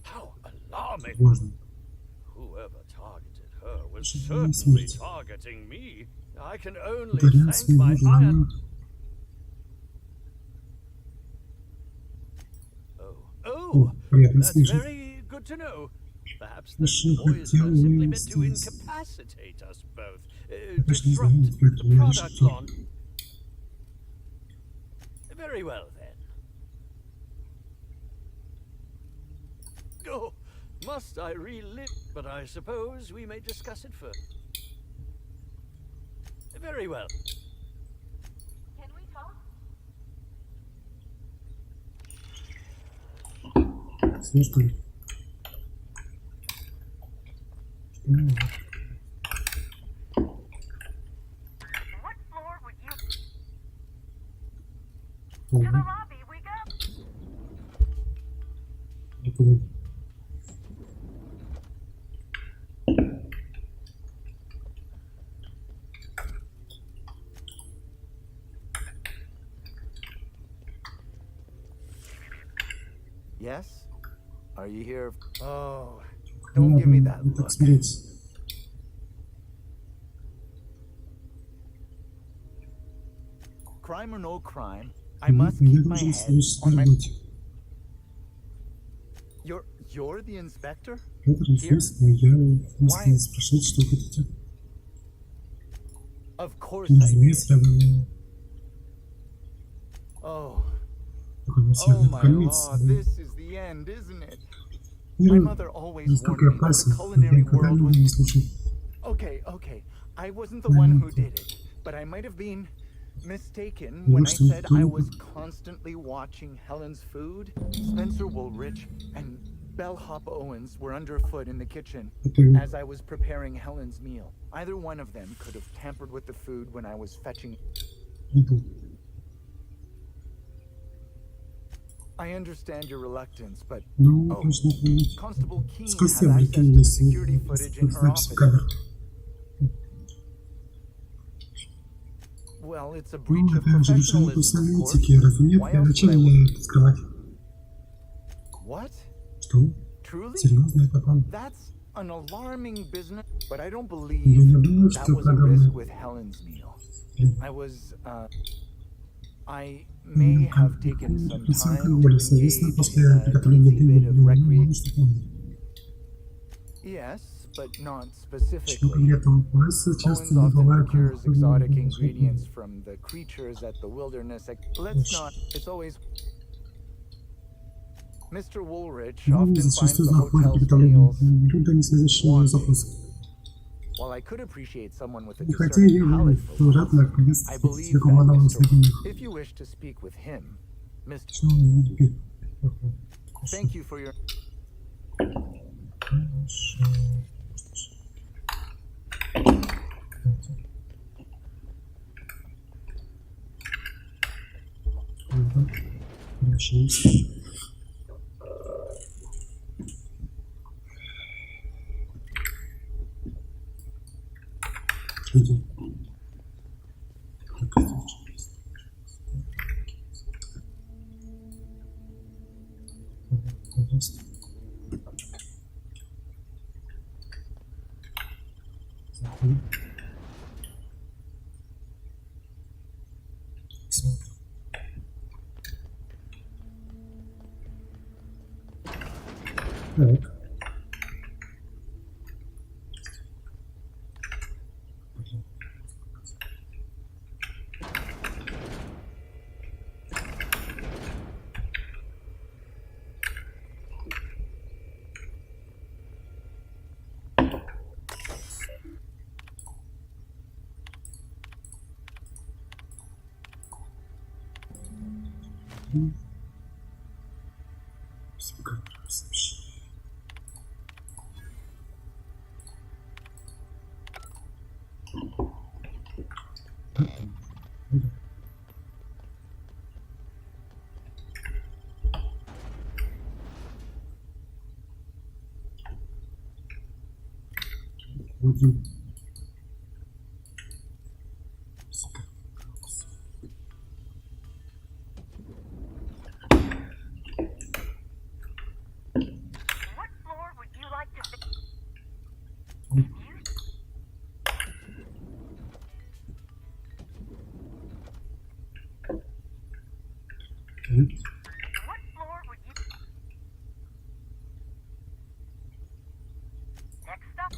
How alarming! Важно. Whoever targeted her was Что не certainly смейте. targeting me. I can only Дарьян thank своим my мужем. iron. Oh, Приятно that's слышать. very good to know. Perhaps the Очень poison хотел simply meant to здесь. incapacitate us both, Конечно, не знаю, disrupt как the мне product решить. launch. Very well then. Oh, must I relive? But I suppose we may discuss it first. Very well. Can we talk? Все, что ли? What floor would you... Что? To the lobby we go. Это... Yes? Are you here? Oh, don't give me that Не так look. смотреть. Crime or no crime, I must Я keep my должен head слышать on my... работе. You're the inspector? Петр, естественно, я в спрашивать, что хотите. Of course Не I did. разумеется, я бы... Oh, Такой на всех oh my больниц. lord, this is the end, isn't it? И My mother always warned насколько я me that опасен, the я culinary никогда world was... не слышал. Okay, I wasn't the one who did it, but I might have been mistaken when I Может, said никто I не was constantly watching Helen's food. Spencer Woolrich and Bellhop Owens were underfoot in the kitchen Это as I was preparing Helen's meal. Either one of them could have tampered with the food when I was fetching. не был. I understand your reluctance, but Ну, Oh. конечно, это... Constable Keene Сколько has всем access to the есть security footage in her запись office. камер. Well, it's a Ну, breach of это же решение professionalism, профессиональной of course. этики, разве нет? Why else Зачем would I мне это скрывать? What? Что? Truly? Серьезно, это правда? That's an alarming business, but I don't Я believe не думаю, that что was a risk подобное... with Helen's meal. Блин. I may have taken some Оценка time to более совестна engage после in a приготовления teensy bit of блюда. recreation. Что там? Yes, but not Что specifically. конкретного класса часто Owens often добывают procures exotic ingredients from the creatures at the wilderness. Let's not. It's always. Mr. Woolrich Ну, often finds зачастую the находят hotel's приготовление meals. блюда, не совершенного запроса. While I could appreciate someone with a И хотя я discerning palate for рад foods, наконец I believe тебе that помогал среди них. if you wish to speak with him, Mr. Что он теперь? Thank you for your. Хорошо. Прощаемся. Идем. Так, здесь. Так. Будем. What floor would you like to visit? What floor would you... Next up.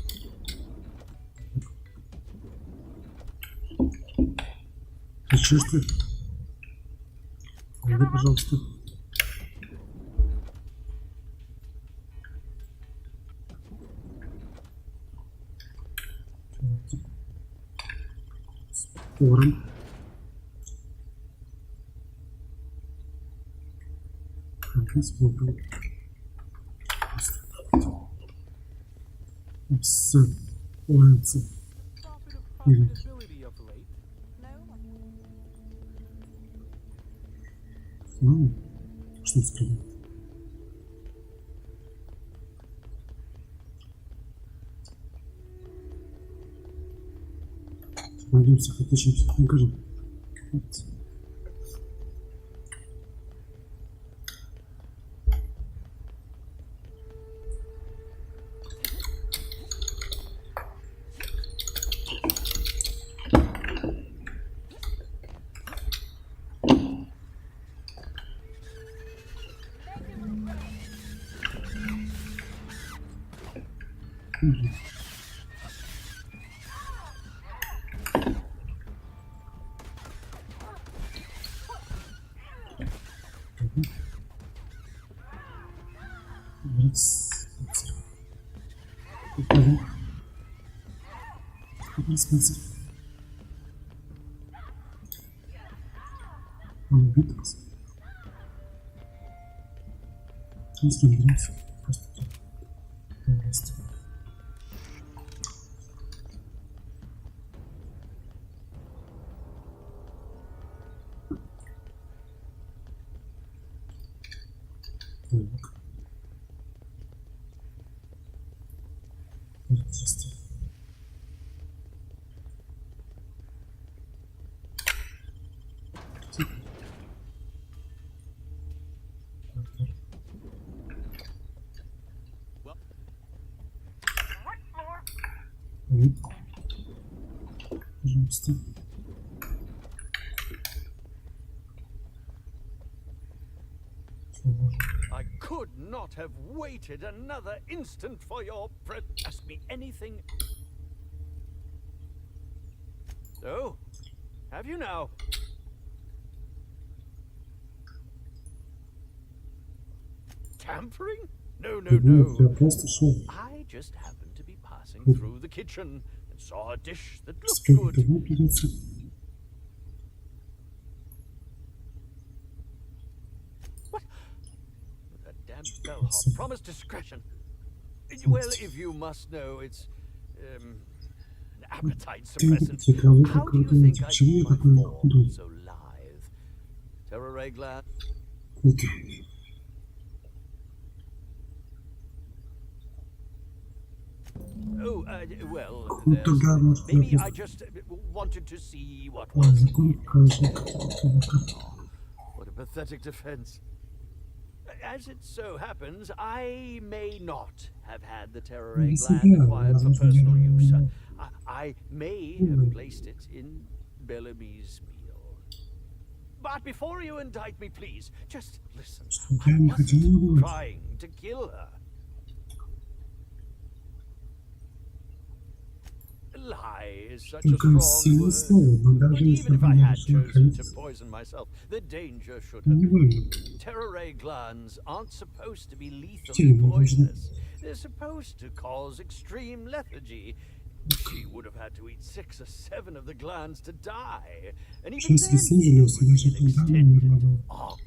Чувствую. Да, пожалуйста. Ворон. С улицы. Ну, что сказать. Надеемся, хоть чем-то покажем. Спенсер. Он убит. Если не нравится, просто место. Пожалуйста. I could not have waited another instant for your ask me anything. So, have you now? Tampering? No, no, no. I just happened to be passing through the kitchen and saw a dish that looked good. What? That damn bellhop promised discretion. Well, if you must know, it's an appetite suppressant. How do you think I keep my form so lithe? Terror glass. Oh, well, maybe I just wanted to see what was here. What a pathetic defense. As it so happens, I may not have had the terror egg gland acquired for personal use. I may have placed it in Bellamy's meal. But before you indict me, please, just listen. I wasn't trying to kill her. Lie is such a strong word. But even if I had chosen to poison myself, the danger should have been. Terror egg glands aren't supposed to be lethally poisonous. They're supposed to cause extreme lethargy. She would have had to eat 6 or 7 of the glands to die. And even then, it would be an extended arc.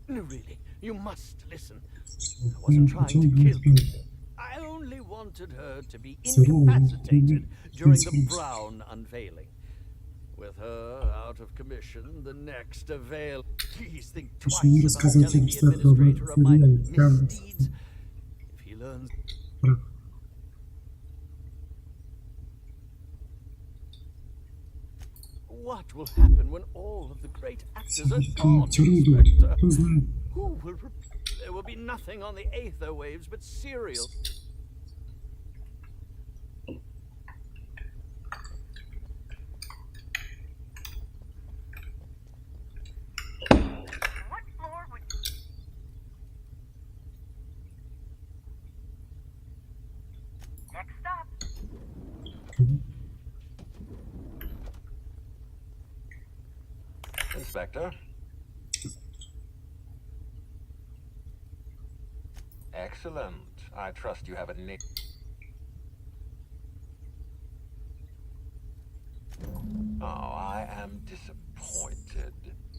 No, really, you must listen. I wasn't trying to kill her. I only wanted her to be incapacitated during the Brown unveiling. With her out of commission, the next avail. Please think twice about telling the administrator of my misdeeds. If he learns... What will happen when all of the great actors are gone, Inspector? Who will... There will be nothing on the aether waves but cereal. What floor would... Next stop. Inspector? Excellent. I trust you have a name. Oh, I am disappointed.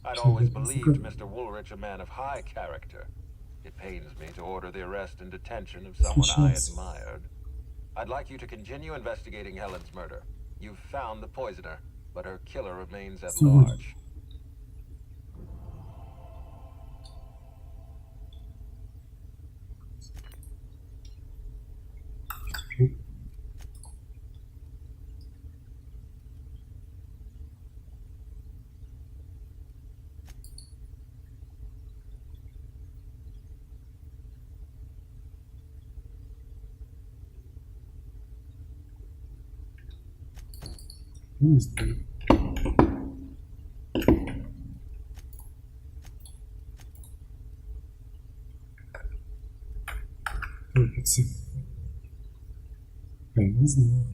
I'd always believed Mr. Woolrich a man of high character. It pains me to order the arrest and detention of someone I admired. I'd like you to continue investigating Helen's murder. You've found the poisoner, but her killer remains at large. Я не знаю.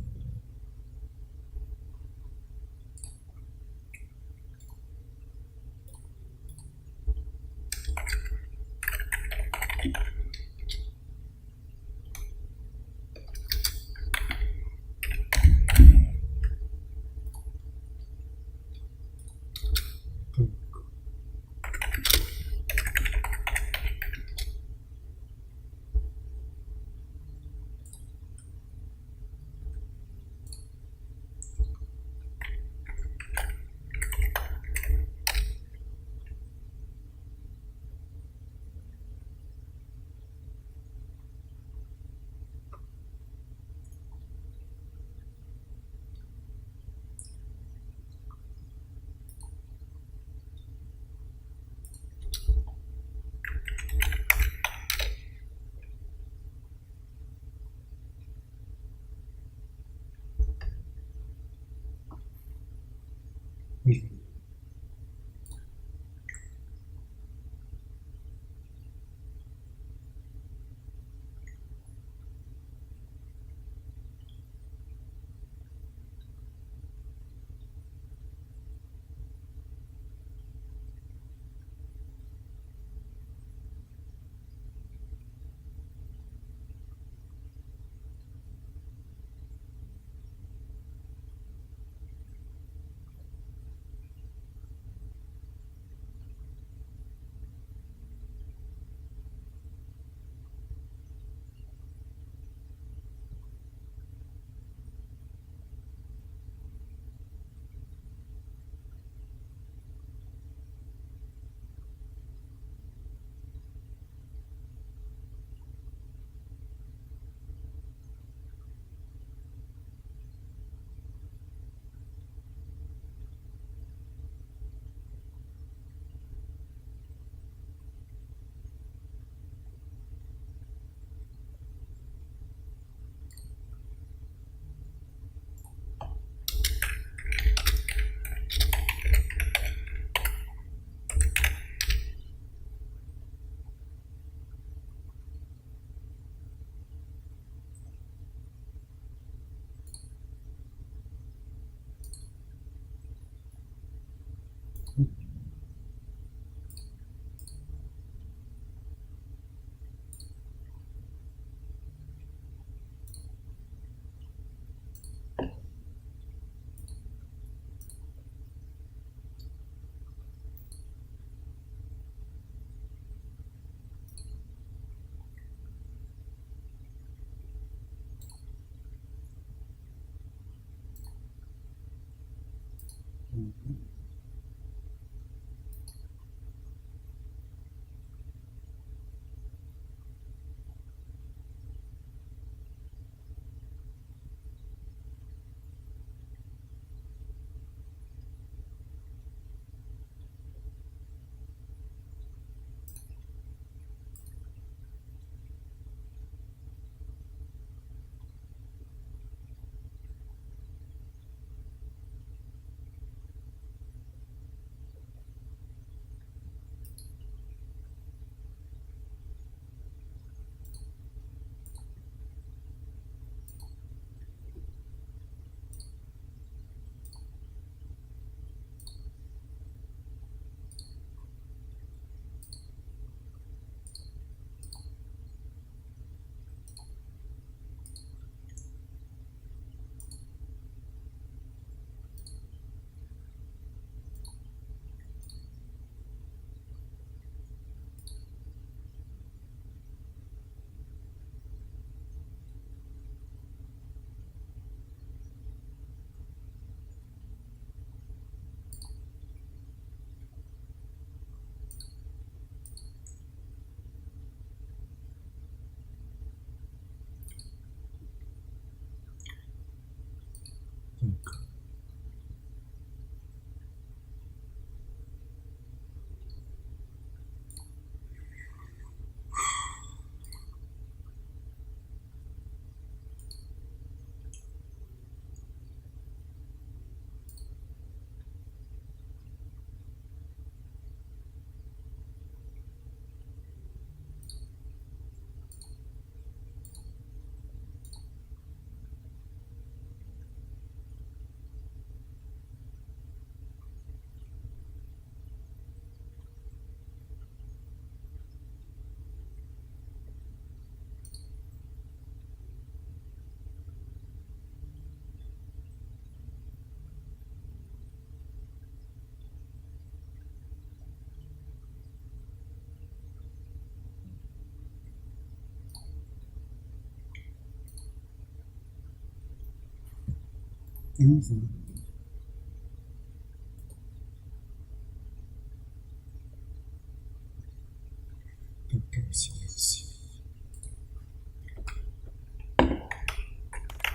Я не знаю.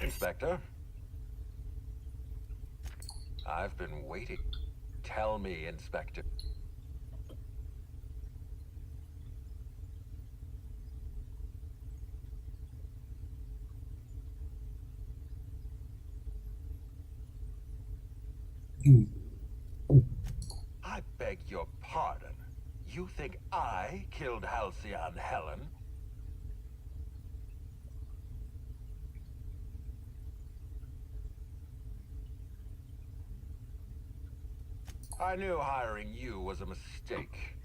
Inspector? I've been waiting. Tell me, Inspector. I beg your pardon. You think I killed Halcyon Helen? I knew hiring you was a mistake.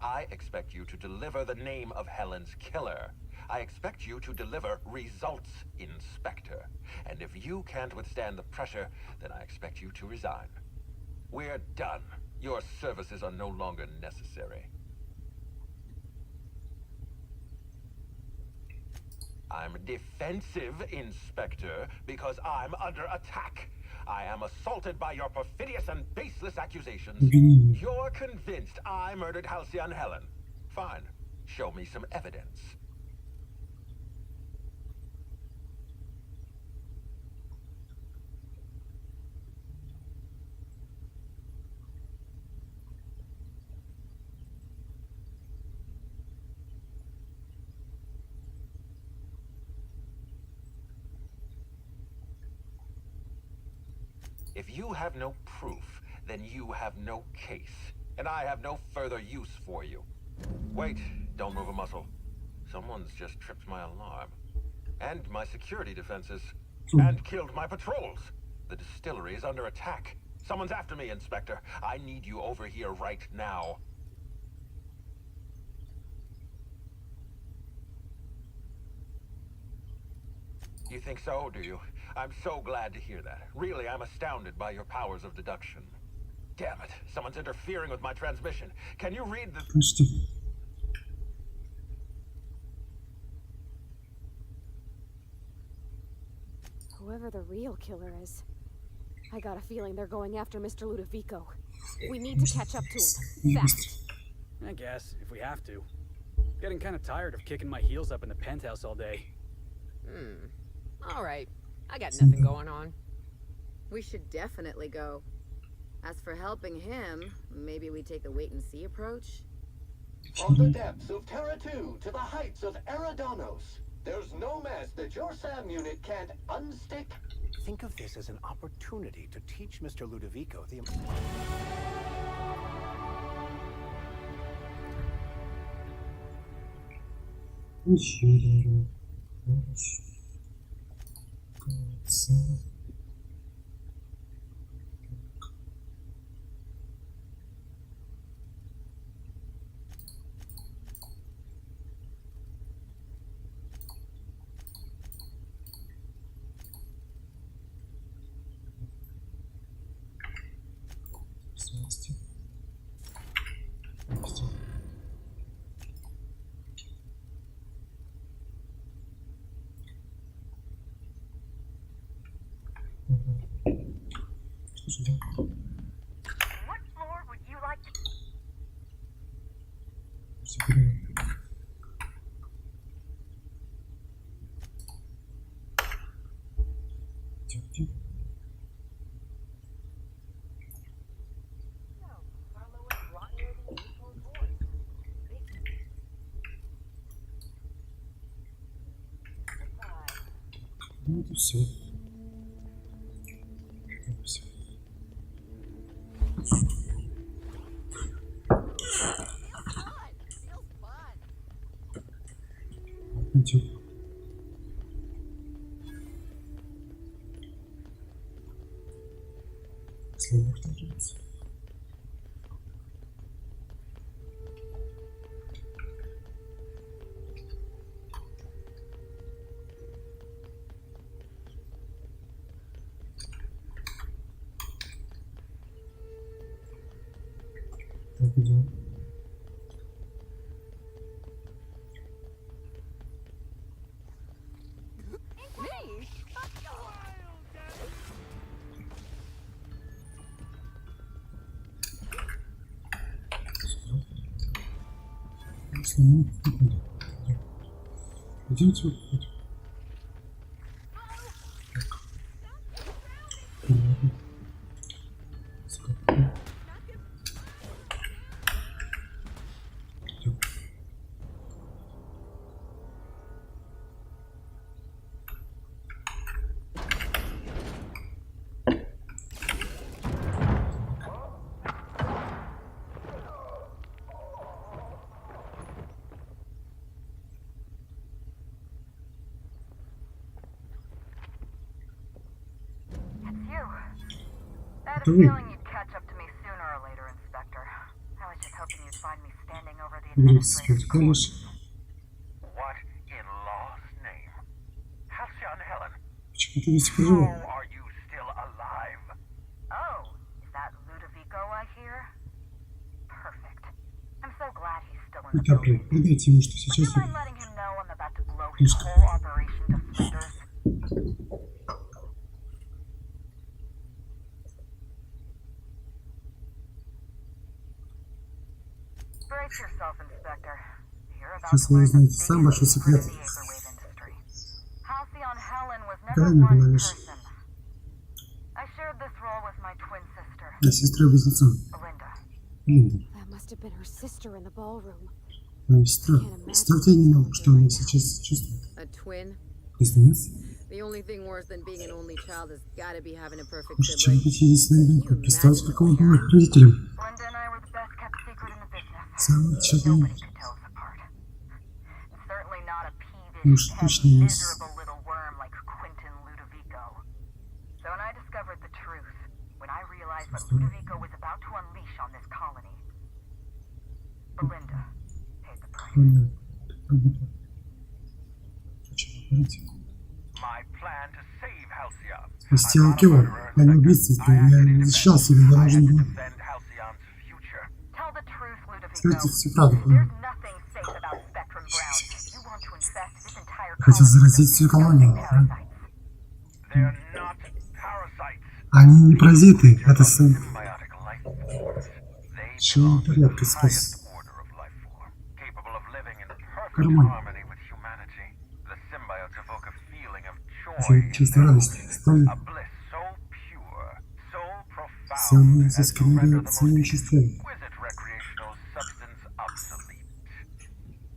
I expect you to deliver the name of Helen's killer. I expect you to deliver results, Inspector. And if you can't withstand the pressure, then I expect you to resign. We're done. Your services are no longer necessary. I'm defensive, Inspector, because I'm under attack. I am assaulted by your perfidious and baseless accusations. You're convinced I murdered Halcyon Helen. Fine. Show me some evidence. If you have no proof, then you have no case, and I have no further use for you. Wait, don't move a muscle. Someone's just tripped my alarm. And my security defenses. And killed my patrols. The distillery is under attack. Someone's after me, Inspector. I need you over here right now. You think so, do you? I'm so glad to hear that. Really, I'm astounded by your powers of deduction. Damn it, someone's interfering with my transmission. Can you read the... Whoever the real killer is, I got a feeling they're going after Mr. Ludovico. We need to catch up to him. Fast. I guess, if we have to. Getting kind of tired of kicking my heels up in the penthouse all day. Alright, I got nothing going on. We should definitely go. As for helping him, maybe we take the wait-and-see approach? From the depths of Terra 2 to the heights of Eridanos, there's no mess that your SAM unit can't unstick. Think of this as an opportunity to teach Mr. Ludovico the... What floor would you like to... Вот и все. Идем. Слово повторяется. Так, идем. Идемте вот. I had a feeling you'd catch up to me sooner or later, Inspector. I was just hoping you'd find me standing over the administrator's corpse. What in law's name? Halcyon Helen. Почему ты до сих пор жива? Are you still alive? Oh, is that Ludovico I hear? Perfect. I'm so glad he's still in the Да, building. передайте ему, что Would сейчас you mind letting him know I'm about to blow his whole operation to splinters? Brace yourself, Inspector. You're about сейчас to вы learn the узнаете самый большой biggest секрет. secret in the vaporwave industry. Halcyon Helen was Никогда never не one была лишь person. I shared this role with my twin sister, сестрой-близнецом. Belinda. Линда. That must have been her sister in the ballroom. Моя сестра. Представьте не могу, что она сейчас чувствует. A twin? Близнец? The only thing worse than being an only child has gotta be having a perfect Уж чем sibling. быть единственным ребенком. Представьте, каково было родителям. Belinda and I were the best kept secret in the business. Самый тщательный. Nobody could tell us apart. And certainly not a Уж peevish, точно petty, не miserable little worm like Quentin Ludovico. So when I discovered the truth, when I realized what Ludovico was about to unleash on this colony, Belinda paid the price. My plan to save Halcyon. Спасти Алкион. Я не убийца, я не защищал себя, я должен был... Defend Halcyon's future. Tell the truth, Ludovico. Скажите всю правду. There's nothing safe about Spectrum Grounds. You want to infest this entire Хотел заразить всю колонию. They're not parasites. Они не паразиты, это Symbiotic life forms. They совершенно belong to порядка the спас. highest order of life form, capable of living in perfect Карман. harmony with humanity. The symbiotes evoke a feeling of Это joy, чувство радости. Столь a bliss so pure, so profound самое as to изысканное render the most ценное чувство. exquisite recreational substance obsolete.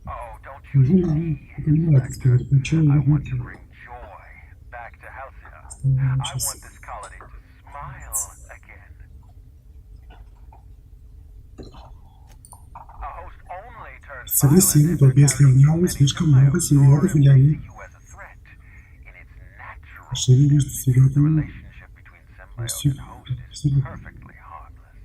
Oh, don't you Неужели see? они не понимают, как сказать, ничего не I want вернуть? to bring joy back to Halcyon. I want this colony to smile again. A host only turns С агрессивным, только если в нем слишком много симбиотов или они you as a threat. In its natural ошибки между симбиотами. relationship between symbiote Все and host is абсолютно. perfectly harmless.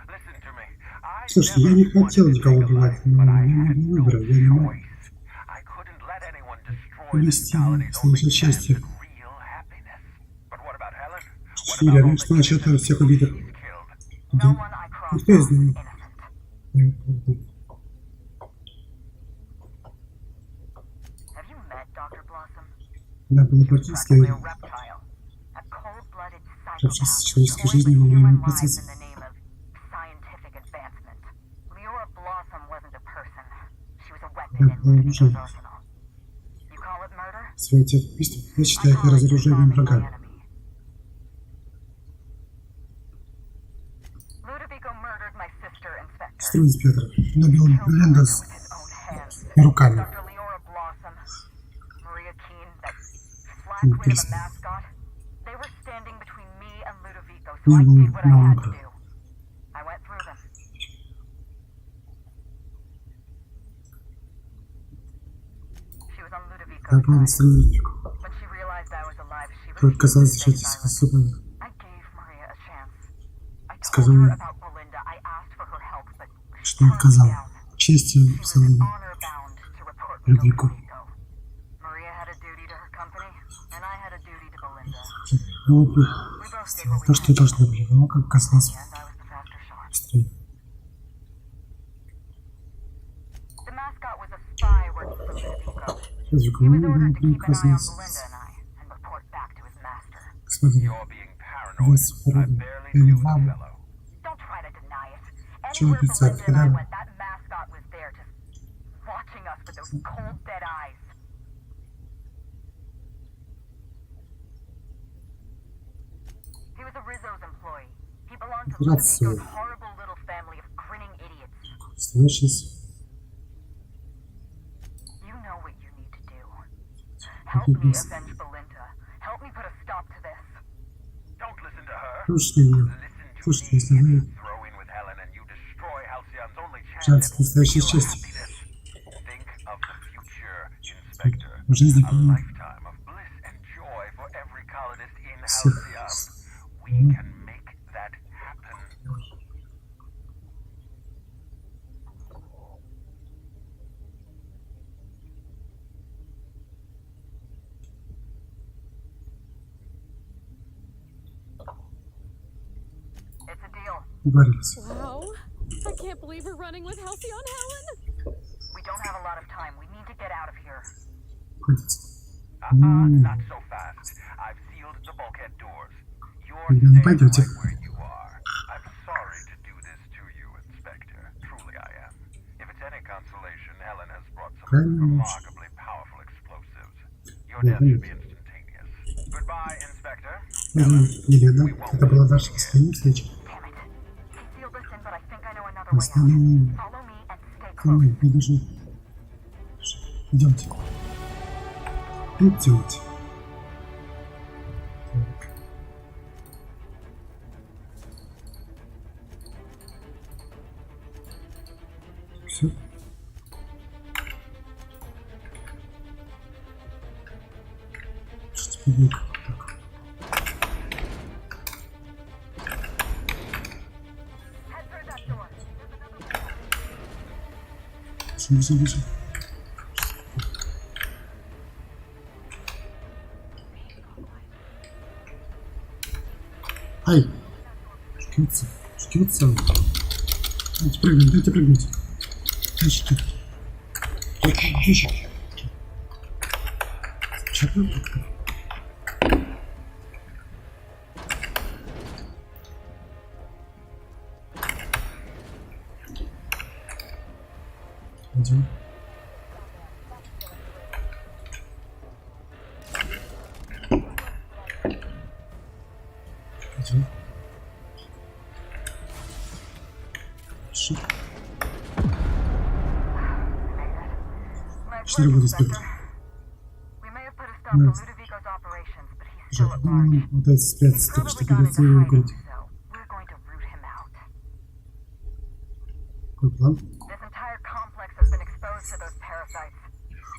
Listen to me. I Слушай, я не хотел никого убивать, но я не был выбора, я не мог I couldn't let anyone destroy this увести colony's свое only chance счастье. at real happiness. But what about Helen? What Что about all рядом, the что насчет innocent всех убитых? she's killed? Да. Никто из них. Have you met Dr. Blossom? Она была практически Practically a reptile. A cold-blooded общавшись с psychopath человеческой poisoned жизнью во human время lives процесса. in the name of scientific advancement. Leora Blossom wasn't a person. She was a weapon Да, in Ludovico's оружие. arsenal. You call it murder? Свои тех убийств я считаю это разоружением врага. Ludovico murdered my sister, Inspector. Строй инспектор. Набил Бленда с руками. Dr. Leora Blossom, Maria Keene, that slack wit of a mascot, they were standing between me and Ludovico, so I did what I had to do. I went through them. She was on Ludovico's Так он side. остановил. When she realized I was alive, she Тот казалось, refused что to эти stay silent. способны. I gave Maria a chance. I told Сказал, her about Belinda. I asked for her help, but she что turned me отказал. down. Честью She was самому honor-bound to report me to Людвигу. Ludovico. Maria had a duty to her company, and I had a duty to Belinda. Глупый. We both did what we То, что had to do. должны были. Но как коснулся And I was the faster shot. быстрее. The mascot was a spy working for Ludovico. Людвигу, He was ну, ordered to keep an eye on коснулся. Belinda and I, and report back to his master. Господин, вас породу. Я не вам. Don't try to deny it. Чего Anywhere отрицать, Belinda and I когда went, that mascot was there to watch with those cold, dead eyes. He was a Rizzo's employee. He belonged to Ludovico's horrible little family of grinning idiots. You know what you need to do. Help me avenge Belinda. Help me put a stop to this. Don't listen to her. Слушайте, если вы Throw in with Helen and you destroy Halcyon's only шанс chance настоящей at счастья Think of the future, Inspector. в жизни, A lifetime of bliss and joy for every colonist in всех. Halcyon. We can make that happen. It's a deal. Договорились. Wow. I can't believe we're running with Halcyon, Helen. We don't have a lot of time. We need to get out of here. Ходите. Not so fast. I've sealed the bulkhead doors. You're Вы не staying пойдете. right where you are. I'm sorry to do this to you, Inspector. Truly I am. If it's any consolation, Helen has brought some remarkably powerful explosives. Your death should be instantaneous. Goodbye, Inspector. Елена, это была наша последняя встреча. Seal this in, but I think I know another Мы way с нами... out. Follow me and stay close. Я даже... Идемте. Идемте. Все. Что теперь будет? Так. Бежим. Ай! Шкинуться. Дайте прыгнуть. Тащите. Тащите. Чё-то? Идем. Идем. Что? Что работает, инспектор? Вот это спрятаться, только что придется его укрыть. Какой план?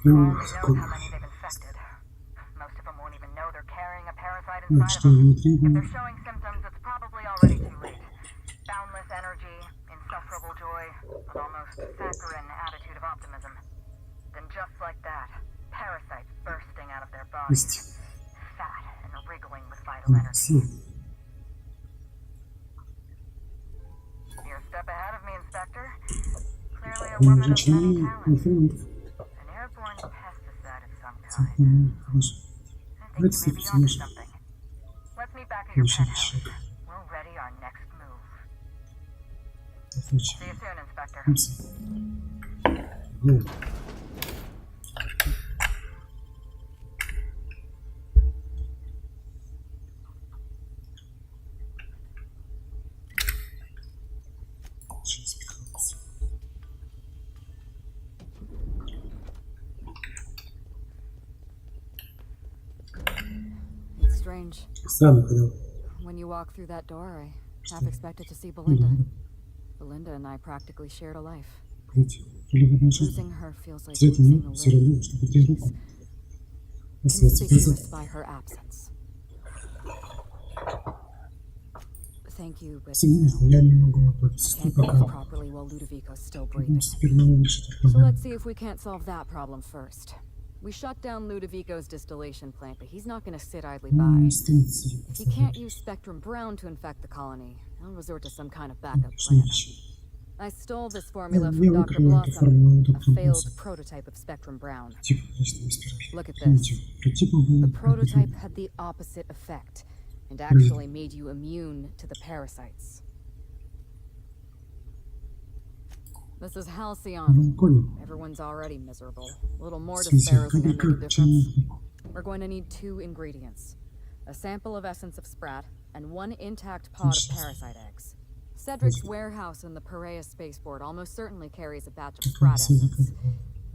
Ну, так что внутри... Есть. Сил. Женщина информатов. Давайте ступить ниже. Следующий шаг. Отлично. Ну. Странно, когда... When you walk through that door, I half expected to see Belinda. Belinda and I practically shared a life. Losing her feels like losing a limb. Conspicuous by her absence. Thank you, but can't move properly while Ludovico's still breathing. So let's see if we can't solve that problem first. We shut down Ludovico's distillation plant, but he's not going to sit idly by. If he can't use Spectrum Brown to infect the colony, he'll resort to some kind of backup plan. I stole this formula from Dr. Blossom, a failed prototype of Spectrum Brown. Look at this. The prototype had the opposite effect, and actually made you immune to the parasites. This is Ну, Halcyon. понял. Everyone's already miserable. A little more В to смысле, spare isn't gonna make a как difference. чинить? We're going to need 2 ingredients. A sample of essence of sprat and 1 intact pod of parasite eggs. Cedric's warehouse in the Perea spaceport almost certainly carries a batch of sprat essence.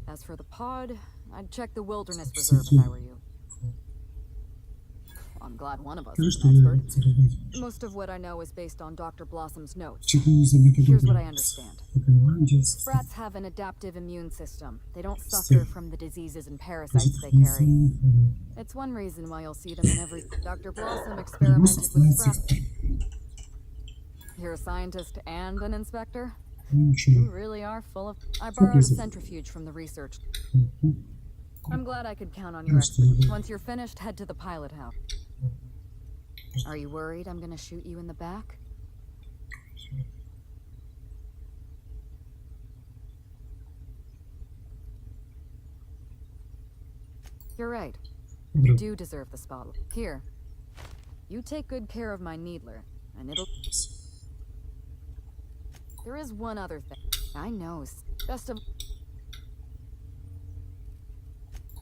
As for the pod, I'd check the wilderness reserve if I were you. I'm glad one of us Скажи, is что an я expert. заразился. Most of what I know is based on Dr. Blossom's notes. Чего не заметил? Here's what I understand. Я понимаю, делать. Sprats have an adaptive immune system. They don't Still. suffer from the diseases and parasites they carry. It's one reason why you'll see them in every... Dr. Blossom experimented with sprats. You're a scientist and an inspector? You really are full of... I borrowed a centrifuge from the research. I'm glad I could count on your expertise. Once you're finished, head to the pilot house. Are you worried I'm gonna shoot you in the back? You're right. You do deserve the spotlight. Here. You take good care of my needler, and it'll... There is one other thing. I know. Best of...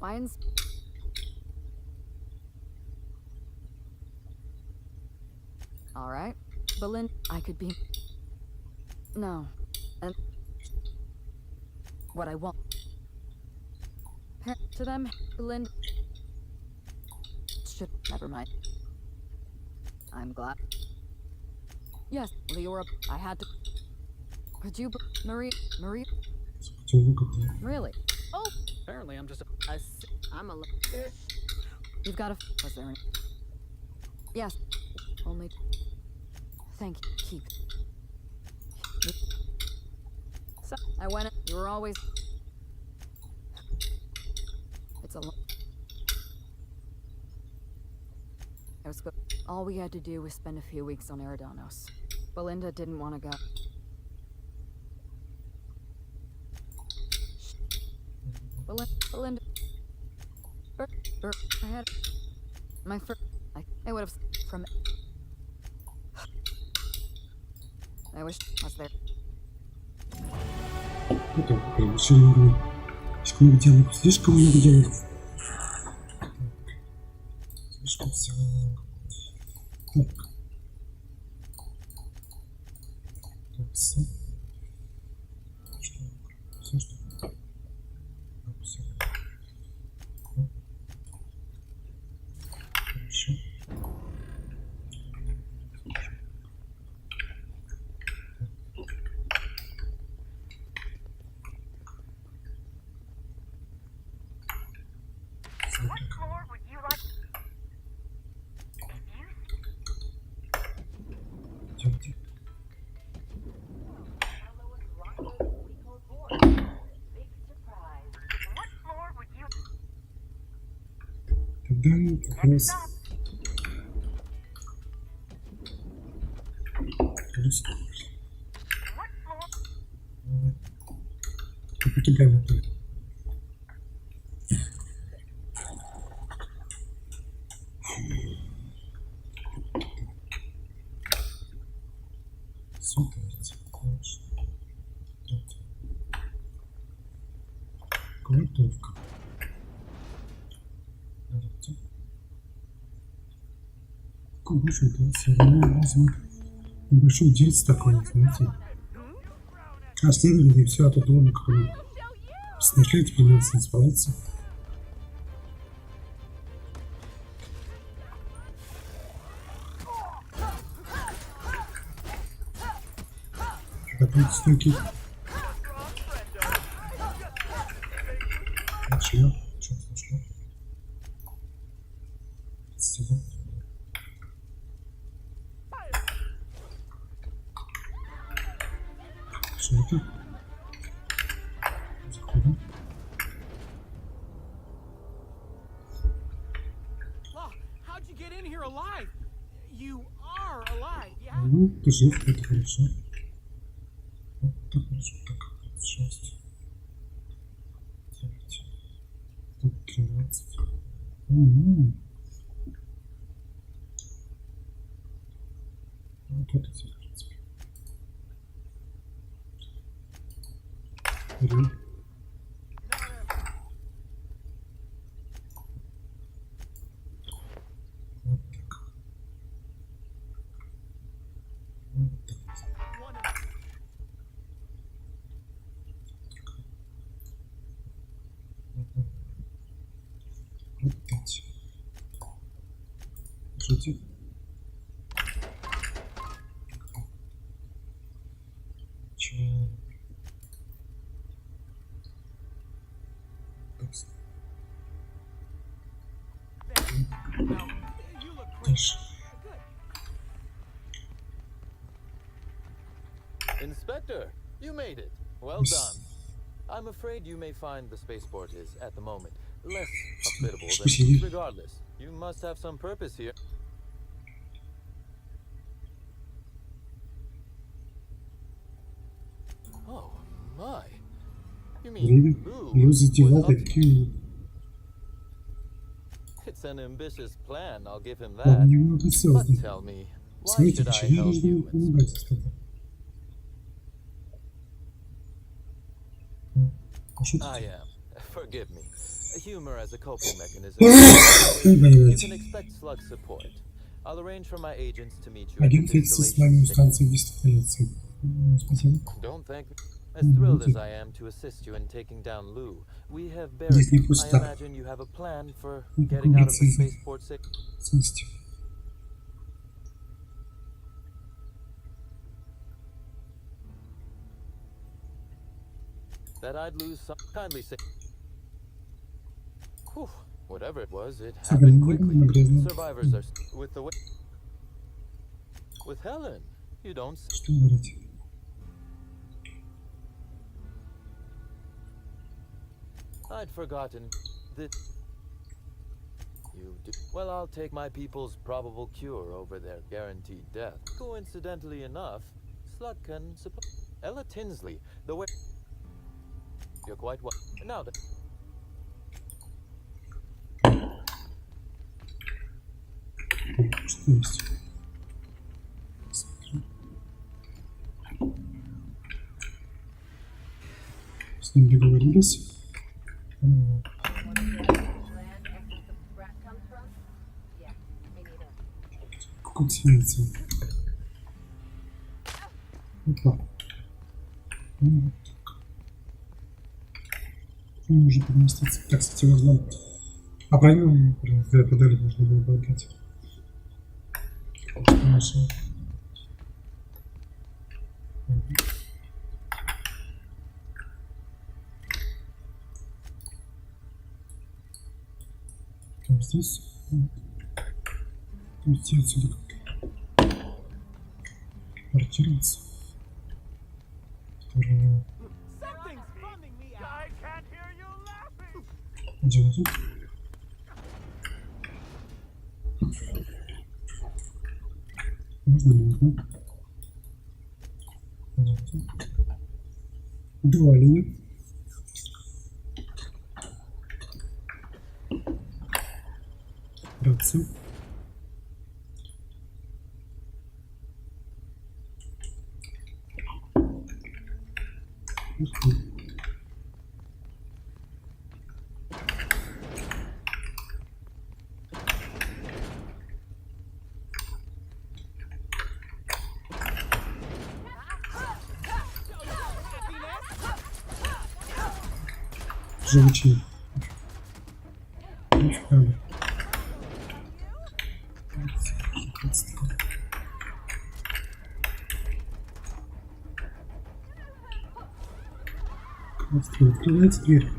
Mine's... Alright. Belinda, I could be... No. And... What I want... To them, Belinda... Should... Never mind. I'm glad. Yes, Leora, I had to... Could you... Marie... Really? Oh! Apparently, I'm just a... I'm a... You've got a... Was there any... Yes. Only... Thank you. Keep. So, I went... You were always... It's a... I was... All we had to do was spend a few weeks on Eridanos. Belinda didn't want to go. Belinda... I had... My first... I would have... From... I wish I was there. Это превышение уровня. Слишком много делают. Слишком всего много. Так. Так, все. Все, что... Все. Хорошо. What floor would you like? Идемте. What floor would you? Тогда как раз... Ты покидай вот это. Смотрите, хорошо. Готовка. Давайте. Какой большой дельце? Я возьму небольшой дельце такой, знаете. А следовали и все, а тут домик какой-нибудь. Снежлить придется спалиться. Готовить стойки. Начнем. Что слышно? Сюда. Что это? Заходим. How'd you get in here alive? You are alive, yeah? Ну, ты жив, это хорошо. Вот так хорошо, так, 6. 9. Тут 13. Вот это, в принципе. Держите. Чего? Дальше. Inspector, you made it. Well done. I'm afraid you may find the spaceport is, at the moment, less hospitable than... Regardless, you must have some purpose here. Oh, my. You mean Lou was up... It's an ambitious plan, I'll give him that. But tell me, why should I help you? I am. Forgive me. Humor as a coping mechanism. You can expect slug support. I'll arrange for my agents to meet you at the installation station. Don't thank me. As thrilled as I am to assist you in taking down Lou, we have buried. I imagine you have a plan for getting out of the spaceport safe. That I'd lose some. Kindly say. Whew, whatever it was, it happened quickly. Survivors are with the way. With Helen, you don't. I'd forgotten that you do. Well, I'll take my people's probable cure over their guaranteed death. Coincidentally enough, Slug can support Ella Tinsley, the way. You're quite well. Now then. С ним договорились. Как сменится? Опа. Может поместиться. Так, кстати, возьмем. А правильно, когда подали, нужно было болтать. Хорошо. Там здесь. Идти отсюда как-то. Портироваться. Идем тут. Можно, не нужно. Два линии. Рация. Живучий. Открывается дверь.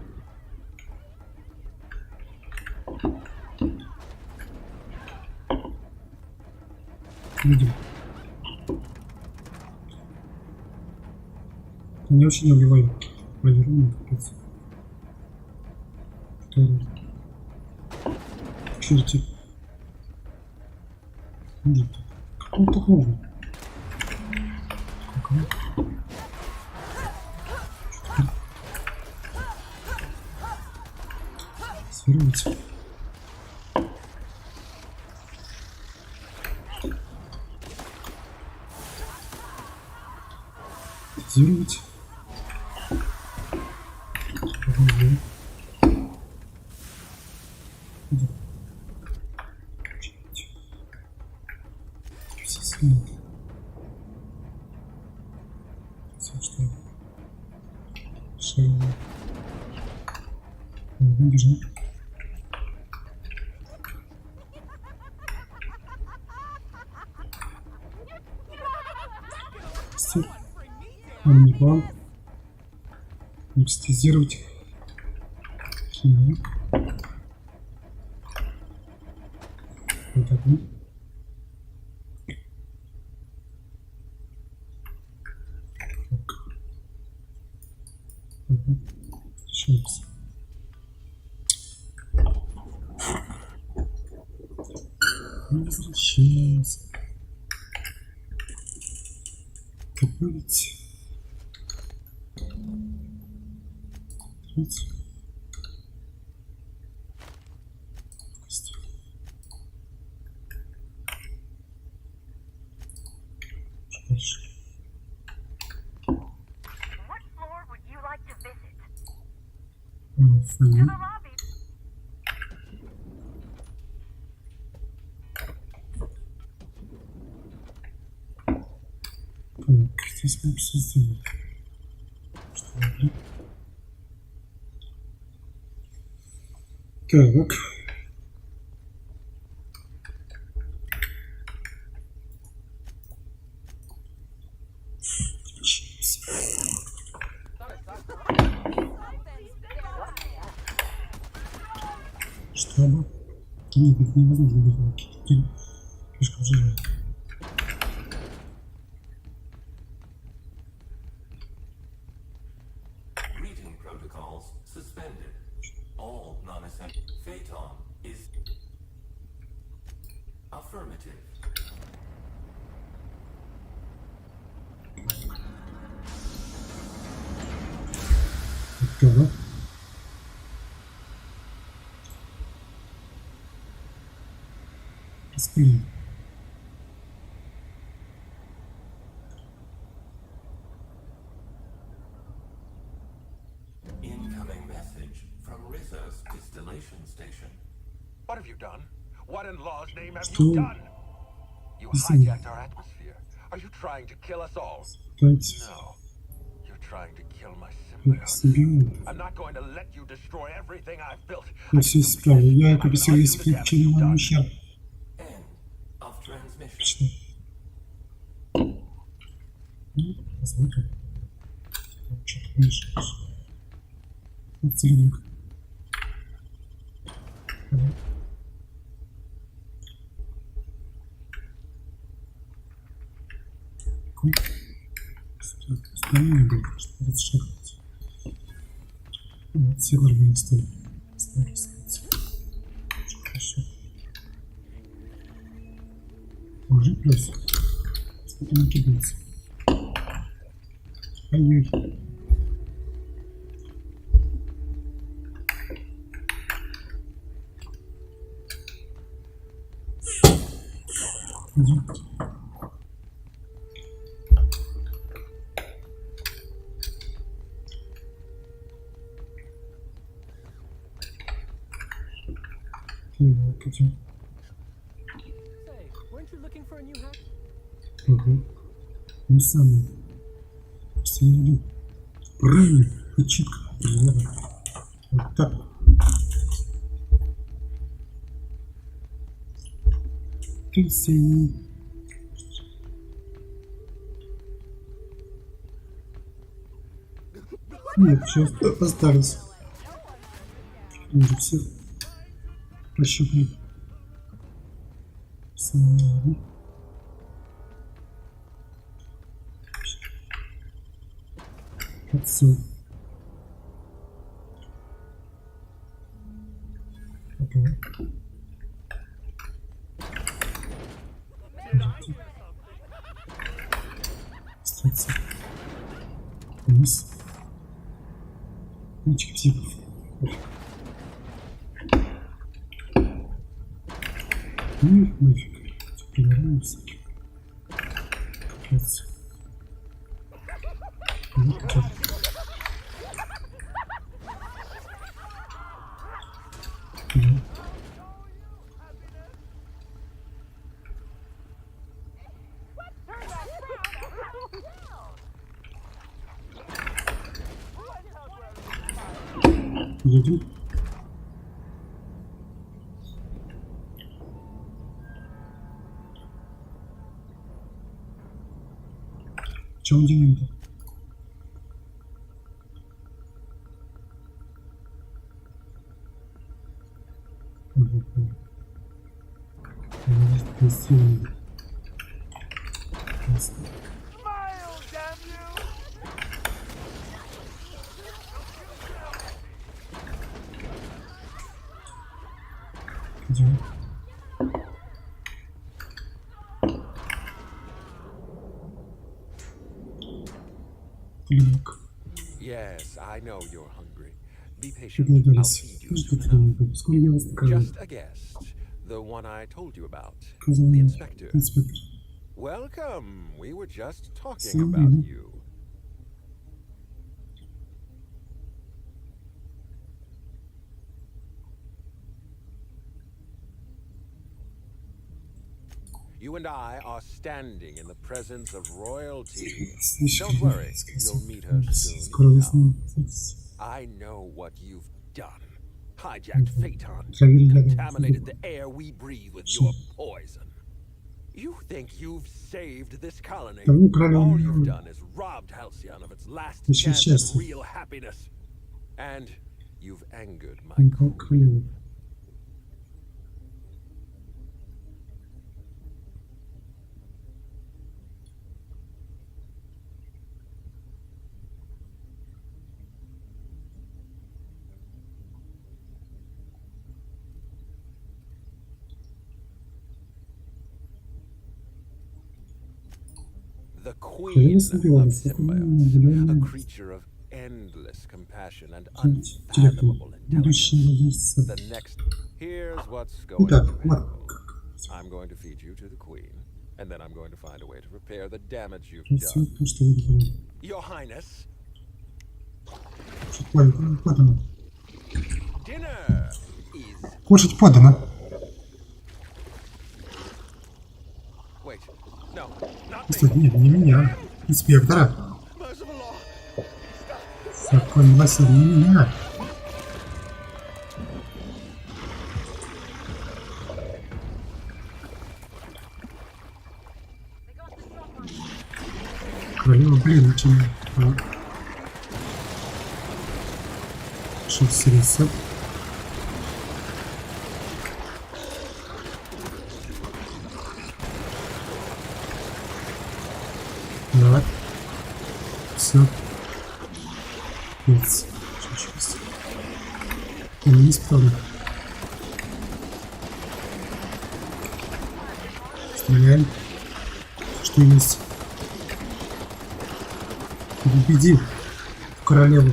Видим. Не очень убиваем. Проверим, капец. Черти. Нет. Как он так можно? Свернуть. Фиксировать. план. Анестезировать. Химию. Вот так вот. Сейчас. Возвращаемся. Добавить. What floor would you like to visit? To the lobby. Так, здесь мы все сделали. Что ли? Так. Чтобы... Нет, это невозможно быть. Слишком жирно. Greeting protocols suspended. All non-essential. Phaeton is affirmative. Готово. Распылим. Incoming message from Rizzo's distillation station. What have you done? What in law's name have Что? you done? You hijacked our atmosphere. Are you trying to kill us all? Дайте. No. You're trying to kill my Их symbiote. симбиот. I'm not going to let you destroy everything I've built. Я все исправлю. Я это бессильный исключение моему ущерб. End of transmission. Что? Ну, посмотрим. Что-то мешаешь. Целинг. Остальные были, что разширить. Вот, все нормально стоят. Хорошо. Уже плюс. Сколько не кидается. Ай-яй. Идем. Так, идем. Say, weren't you looking for a new hat? Ага. Не самый. Просто не иду. Правильно. И читко. Вот так. Тусей. Нет, сейчас остались. Уже все пощупали. Снова. Отцу. Ага. Статься. Вниз. Нички психов. Ну их нафиг. Перевернемся. Капец. Вот так. Да. Едем. В чем дело-то? Yes, I know you're hungry. Be patient. I'll feed you soon enough. Just a guest. The one I told you about. The inspector. Welcome. We were just talking about you. You and I are standing in the presence of royalty. Don't worry, you'll meet her soon. I know what you've done. Hijacked Phaetons, contaminated the air we breathe with your poison. You think you've saved this colony? All you've done is robbed Halcyon of its last chance at real happiness. And you've angered my queen. The queen of symbiotes, a creature of endless compassion and unfathomable intelligence. The next, here's what's going to happen. I'm going to feed you to the queen, and then I'm going to find a way to repair the damage you've done. Your Highness. Dinner is... Кушать подано. Wait, no, not Нет, не меня. Инспектора. Закон милосердия не меня. Королева, блин, очень... Шесть рейсов. Да. Все. Нет. Я не исправлю. Стреляем. Что есть? Убеди королеву.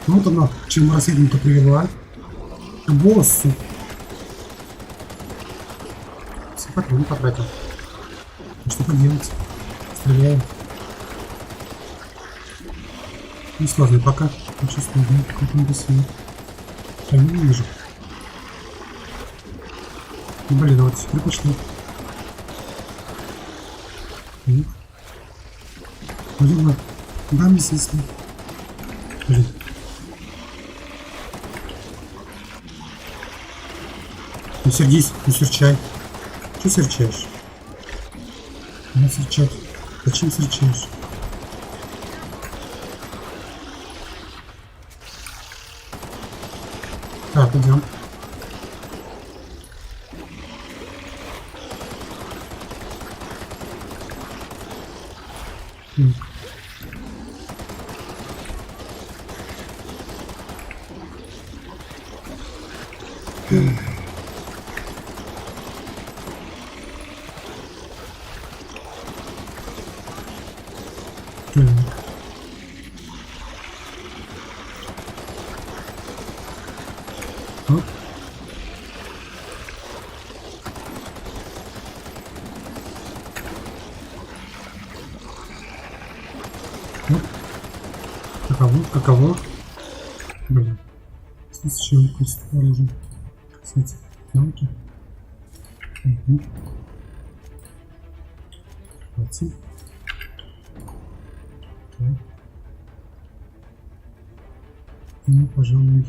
Вот она, чем рассветника привела. К боссу. Все патроны потратил. Что поделать? Стреляем. Несложно пока. Очень сложно. Какой-то быстрее. Я не вижу. Блин, вот теперь пошли. Блин, да, миссис. Блин. Не сердись, не серчай. Что серчаешь? Не серчать. Зачем серчаешь? Так, идем. Каково? Блин. Здесь еще кусок оружия. Кстати, танки. Угу. Давайте. Так. Ну, пожалуй.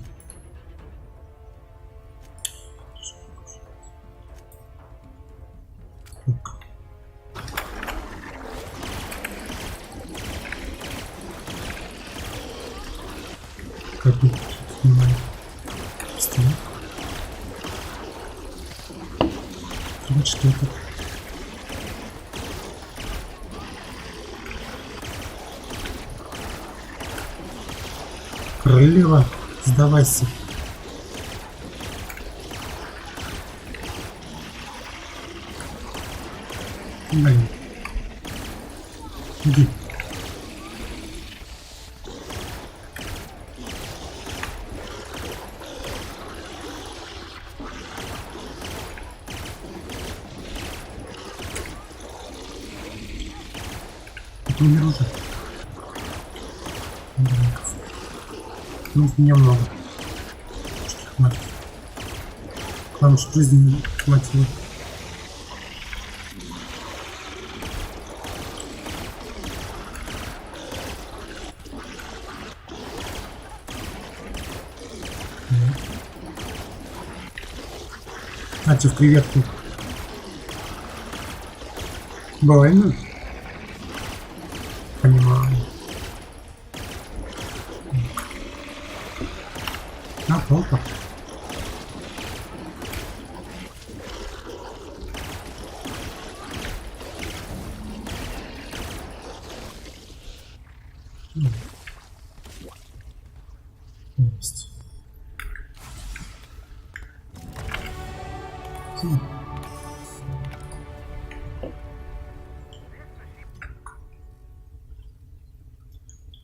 Так. Копить. Снимаем. Пистолет. Вот что это. Королева, сдавайся. Блин. Иди. Это умер уже. Ну, меня много. Хватит. Главное, что жизни хватило. Нате в креветку. Больно? Понимаю. На полка. Есть.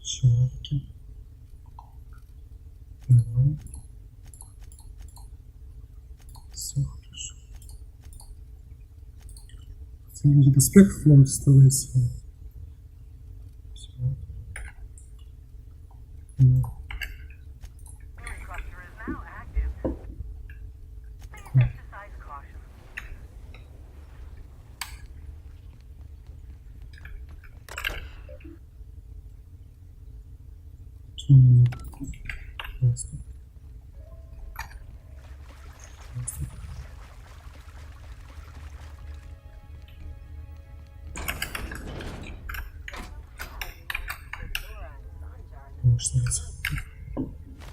Человеки. Все хорошо. Ценим доспех флом оставляется.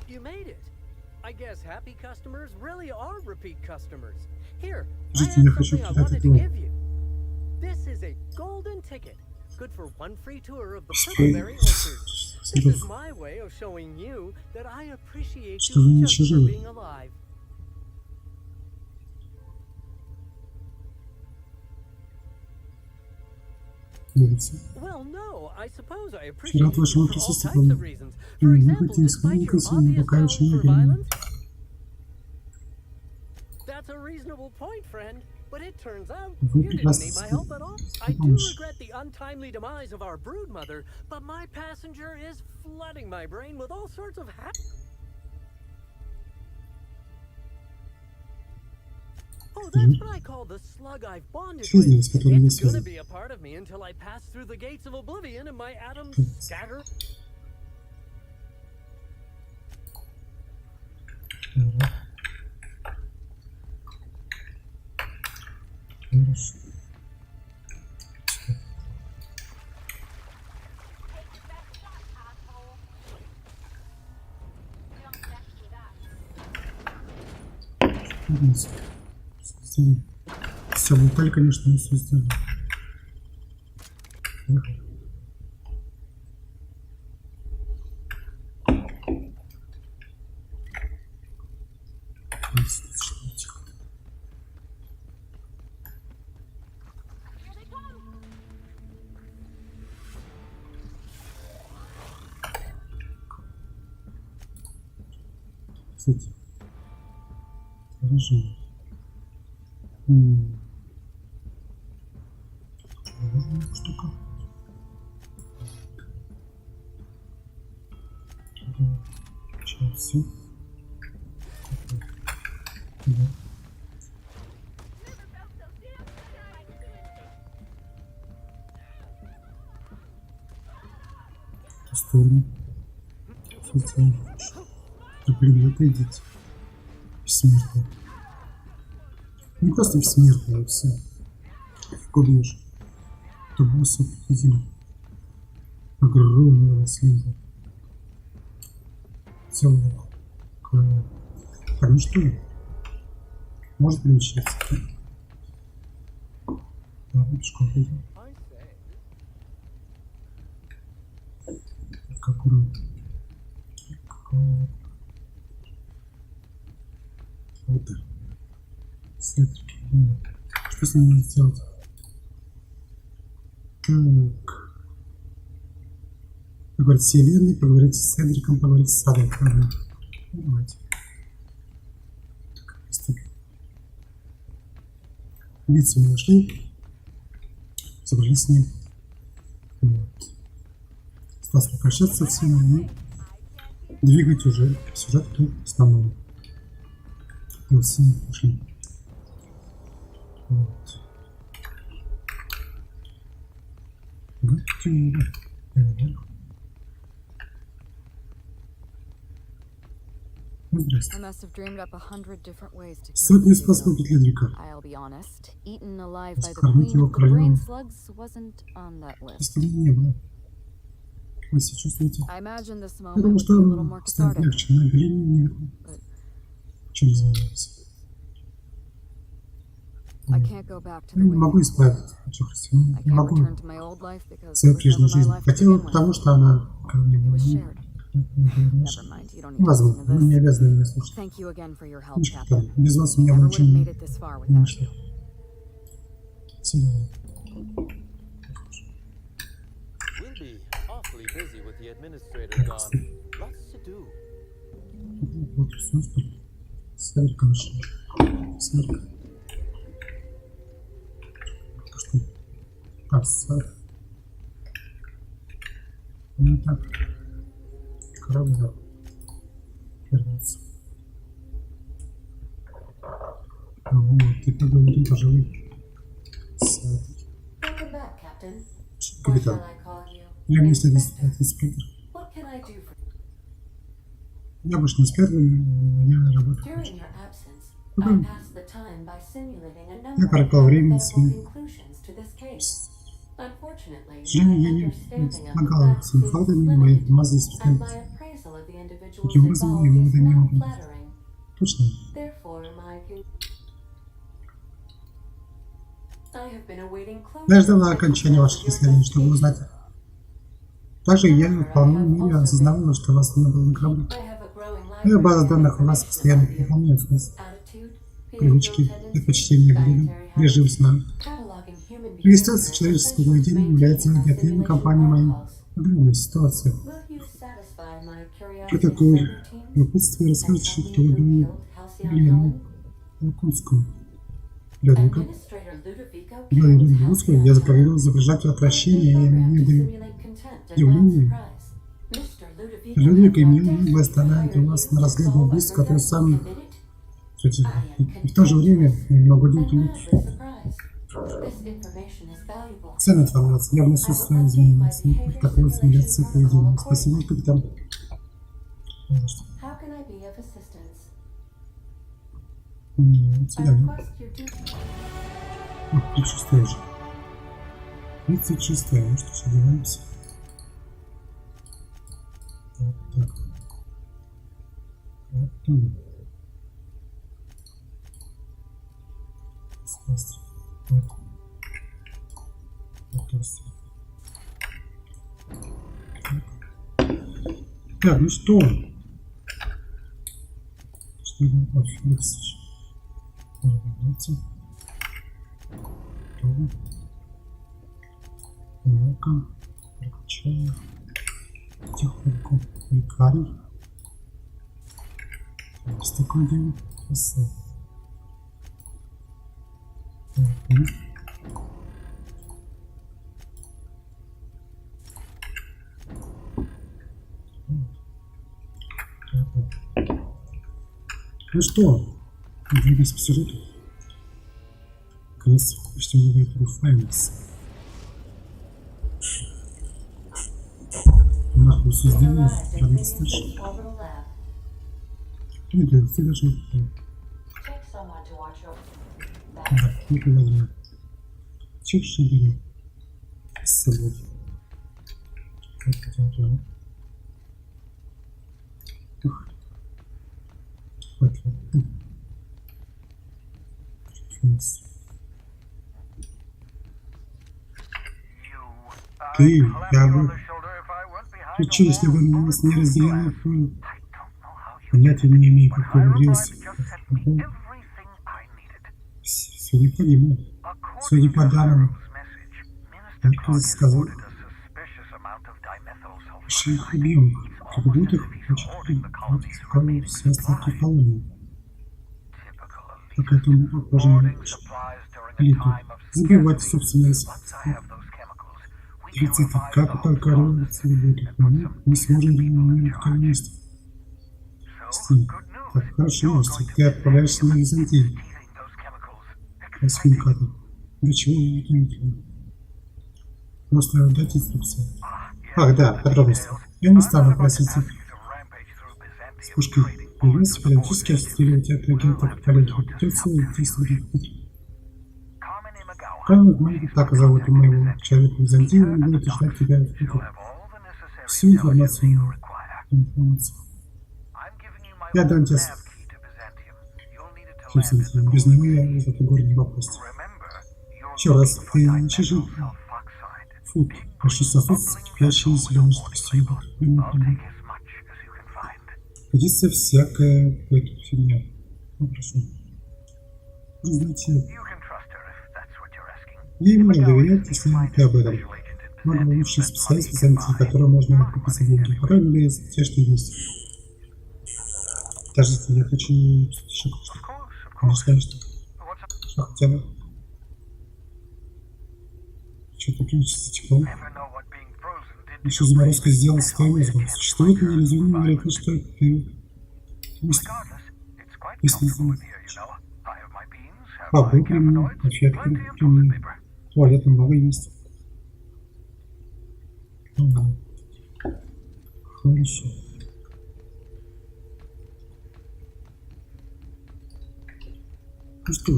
You made it. I guess happy customers really are repeat customers. Here, I Жители, я have хочу something I куда-то wanted to туда. give you. This is a golden ticket, good for one free tour of the Purpleberry Orchard. This is my way of showing you that I appreciate Что вы you не just for чужие. being alive. Well, no, I suppose I appreciate Рад you вашему for all присутствию. types of reasons. For example, Выходите из despite your коммуникации, но obvious пока еще не tolerance for беременна. violence. That's a reasonable point, friend. But it turns out Вы you didn't прекрасно need my help at all. I do помощь. regret the untimely demise of our broodmother, but my passenger is flooding my brain with all sorts of Oh, that's what I call the slug I've bonded with. Жизнь, с которой я It's gonna связан. be a part of me until I pass through the gates of oblivion and my atoms scatter. Хорошо. Все, болтали, конечно, не все сделали. Кстати, режим. Штука. Часть. Сторону. Да блин, отойдите. Бессмертные. Не просто бессмертные, а все. В кубеж. Это босса проходили. Огромная наследие. Целое. Так, ну что? Может перемещаться. Ладно, пешком пойдем. Какую? Вот так. Что с ним надо сделать? Так. Поговорить с Еленой, поговорить с Седриком, поговорить с Садой. Ага. Давайте. Убийцу мы нашли. Собрались с ним. Вот. Осталось попрощаться со всеми и двигать уже сюжет к основному. Вот, с ним пошли. Вот. Сотни способов убить Ледрика. Скормить его королеву. Если не было. Вы себя чувствуете? Потому что станет легче на белине наверху. Чем заниматься? Я не могу исправить эту христианину. Не могу свою прежнюю жизнь. Хотела, потому что она ко мне невозможно. Вы не обязаны меня слушать. Без вас у меня бы ничего не вышло. Сильно. Вот, все, что Сверка нашла. Сверка. Что? Так, сверка. Ну так. Корабль. Вернется. Вот, ты поговорим, пожалуй. Капитан. Я мне следует инспектор. Я больше не инспектор, я работаю. Я коротал время своим. К сожалению, я не помогал своим фактами, мои информации испытания. Таким образом, я его не могу. Точно. Я ждала окончания ваших исследований, чтобы узнать. Также я в полной мере осознавала, что вас не было на корабле. Моя база данных у вас постоянно переполняет нас. Привычки, предпочтения блюда, режим сна. Регистрация человеческого поведения является неотъемлемой компанией моей огромной ситуации. Протокол. Любопытство расскажете, кто убил Елену Лакунскую. Ледника. Я заповедовал изображать отвращение и явление. Людвиг имел власть остановить у вас на расследование убийств, которые сами... И в то же время немного удивительно. Ценная информация. Я внесу свои изменения. Такое симуляция поведения. Спасибо, капитан. Свидание. 36 уже. 36. Ну что ж, одеваемся. Так. Так, ну что? Что это? Офигеть. Ну-ка, прокачаем. Потихоньку. Викарий. Есть такое дело. Красиво. Ну что, двигаемся по сюжету. Наконец, почти новый профайлс. Нахуй все сделано, правда, старше. Не для ты даже. Да, не возьму. Чек шиберем с собой. Ты, я бы... Чуть, если бы нас не разделило, понятия не имею, как ты умудрился. Все необходимо. Судя по данным, Никто сказал, что их убьем, как будто хочет убить все остатки колонии. Как этому похоже на элиту. Забивать собственные рецепты, как только революция будет. Мы не сможем доminировать колонистов. Так, хорошо, новости. Ты отправляешься на Византию. Классификатор. Для чего я это не делаю? Просто дать инструкцию. Ах, да, подробности. Я не стану просить их с пушкой. Придется периодически ассистировать от агентов коллеги. Придется действовать. Камень, так зовут моего человека в Византии, он будет ждать тебя в пути. Всю информацию. Я дам тебе Византию. Без него я из этого города не попасть. Еще раз, ты ищешь фут, почти сосуд с кипящей зеленой страстью. Годится всякая какая-то фигня. Ну, хорошо. Знаете, я ему не доверяю, если ты об этом. Могу лучший специалист в Византии, которого можно купить за деньги. По крайней мере, те, что есть. Подождите, я хочу еще кое-что. Конечно. Что хотела? Что-то ключится теплом. Еще заморозка сделала свою музыку. Существует неразумная вероятность, что ты... Если бобы при мне, конфетки при мне, туалет много есть. Хорошо. Ну что,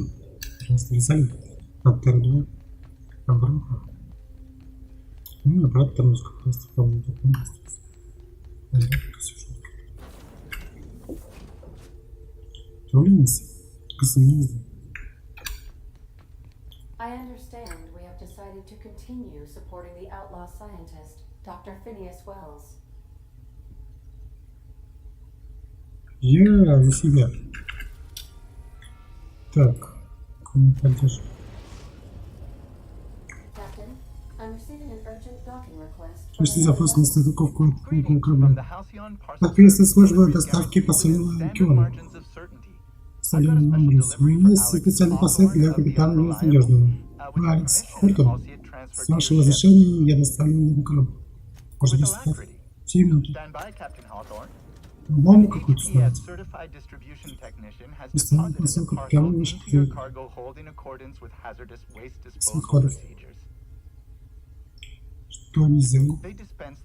развязали от торговли, обратно. Ну, обратно там как раз там такой остался. Уверенность? I understand we have decided to continue supporting the outlaw scientist, Dr. Phineas Wells. Я за себя. Так, кому поддержу? Почти запрос на стыковку от корабля. Подписывает служба доставки посыльного региона. Соленый Мамбрус. У меня есть специальный посыл для капитана Ненадежного. Алекс Хортон. С вашего разрешения я доставлю на корабль. Может быть, 7 минут. Бомбу какую-то снять. Доставлю посылку прямо в ваш ответ. С выходов. Что они сделали?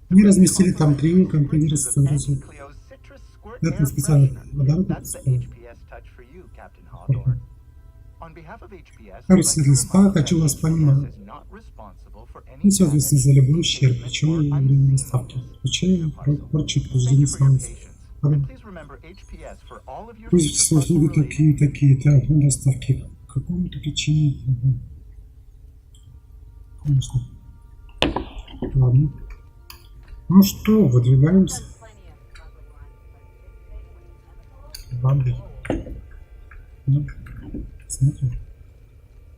Они разместили там 3 контейнера с центром. Это специальный подарок. Арсен Спа, хочу вас понимать. Несет ответственность за любой ущерб, причем и время доставки. Включая порчу повреждений снаружи. Пусть все услуги такие, так, на доставке. По какому-то причине. Конечно. Ладно. Ну что, выдвигаемся. Бамби. Ну, смотрим.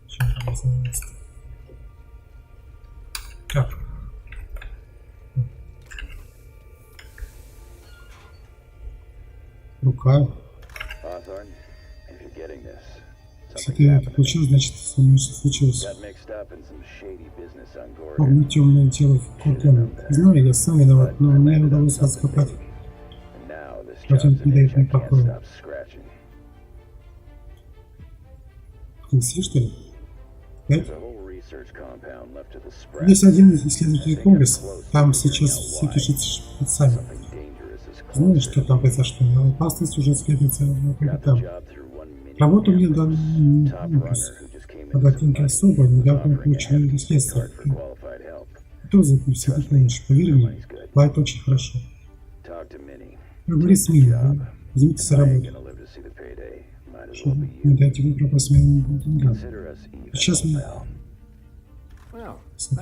Чем это называется? Так. Рука. Если ты это получил, значит, со мной что случилось. Помню темное тело в кургане. Знаю, я сам виноват, но мне удалось раскопать. Против не дает мне покоя. Ты что ли? 5? Есть один исследовательский комплекс. Там сейчас все кишит шпицами. Знаешь, что там произошло? Но опасность уже следуется на капитан. Работу мне дал импульс. По ботинке особо, недавно получил наследство. Кто за это все помнишь? Поверь мне, бывает очень хорошо. Поговори с Миной, возьмите за работу. Не дайте мне пропасть моим деньгам. Сейчас мне...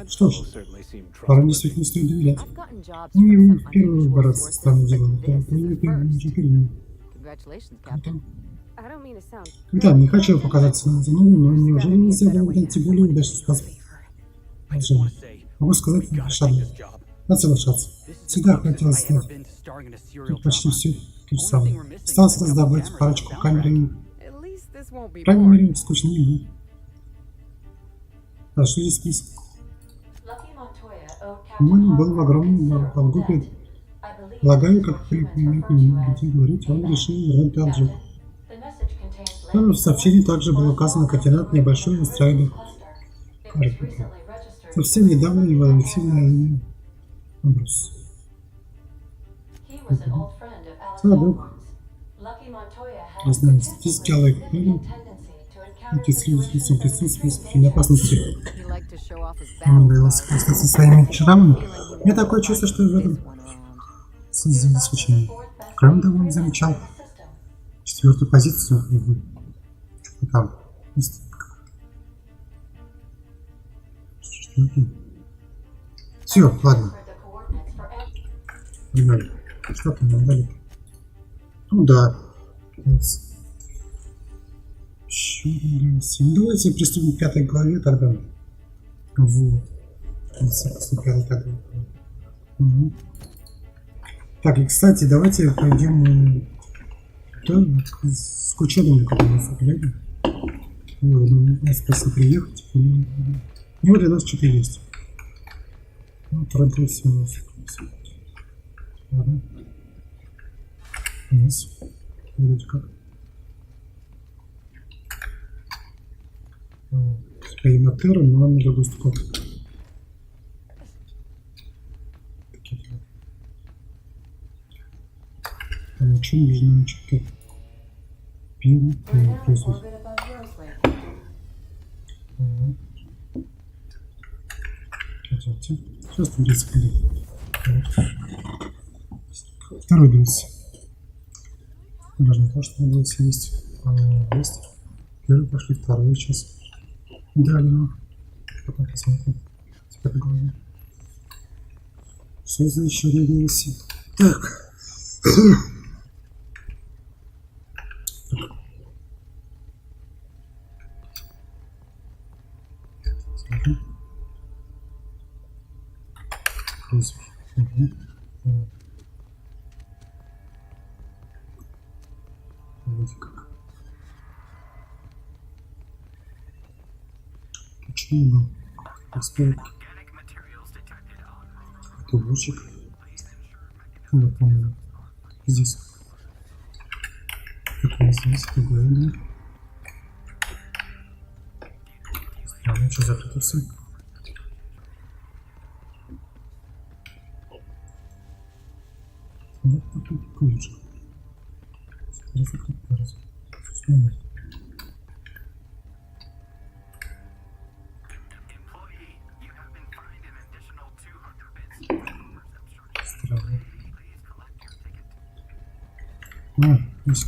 Что ж, пора действительно стоит доверять. Не ему в первую раз стану делом, то теперь да, не хочу показаться занудным, но неужели нельзя было найти более удачный способ? Могу сказать, Шарль, надо соглашаться. Всегда хотелось знать. Тут почти все то же самое. Осталось раздобыть парочку камер и... По крайней мере, скучно не будет. А что здесь список? Он был в огромном подгруппе. Полагаю, как при говорить, он решил роль Талджи. В сообщении также было указано координат небольшой настраивания. Совсем недавно его активное образ. Друг. Я знаю, списки лайки. Эти следующие присутствуют в опасности. Мне нравилось хвастаться своими шрамами. Мне такое чувство, что в этом сделали случайно. Кроме того, он замечал 4-ю позицию. Что там? Все, ладно. Погнали. Что там нам дали? Ну да. Давайте приступим к 5-й главе тогда. Вот. Угу. Так, и кстати, давайте пойдем с Кучедом, когда мы заглянем. Нас просто приехать. У него для нас что-то есть. Ну, прогресс у нас. Ладно. Вниз. Вроде как. Спейнатера, но на другую сторону. Чем нужно что-то пил, сейчас там 30 минут. Второй дылся. Даже не то, что на дылся есть. Есть. Первый пошли, второй сейчас. Далее. Потом посмотрим. Теперь голову. Что за еще на дылся? Так. Вроде как. Почему был? Эксперт. Тубочек. Вот он здесь. Так он здесь, другой. Странно, что запутался. Вот тут ключ. Что нет? Странно. Есть.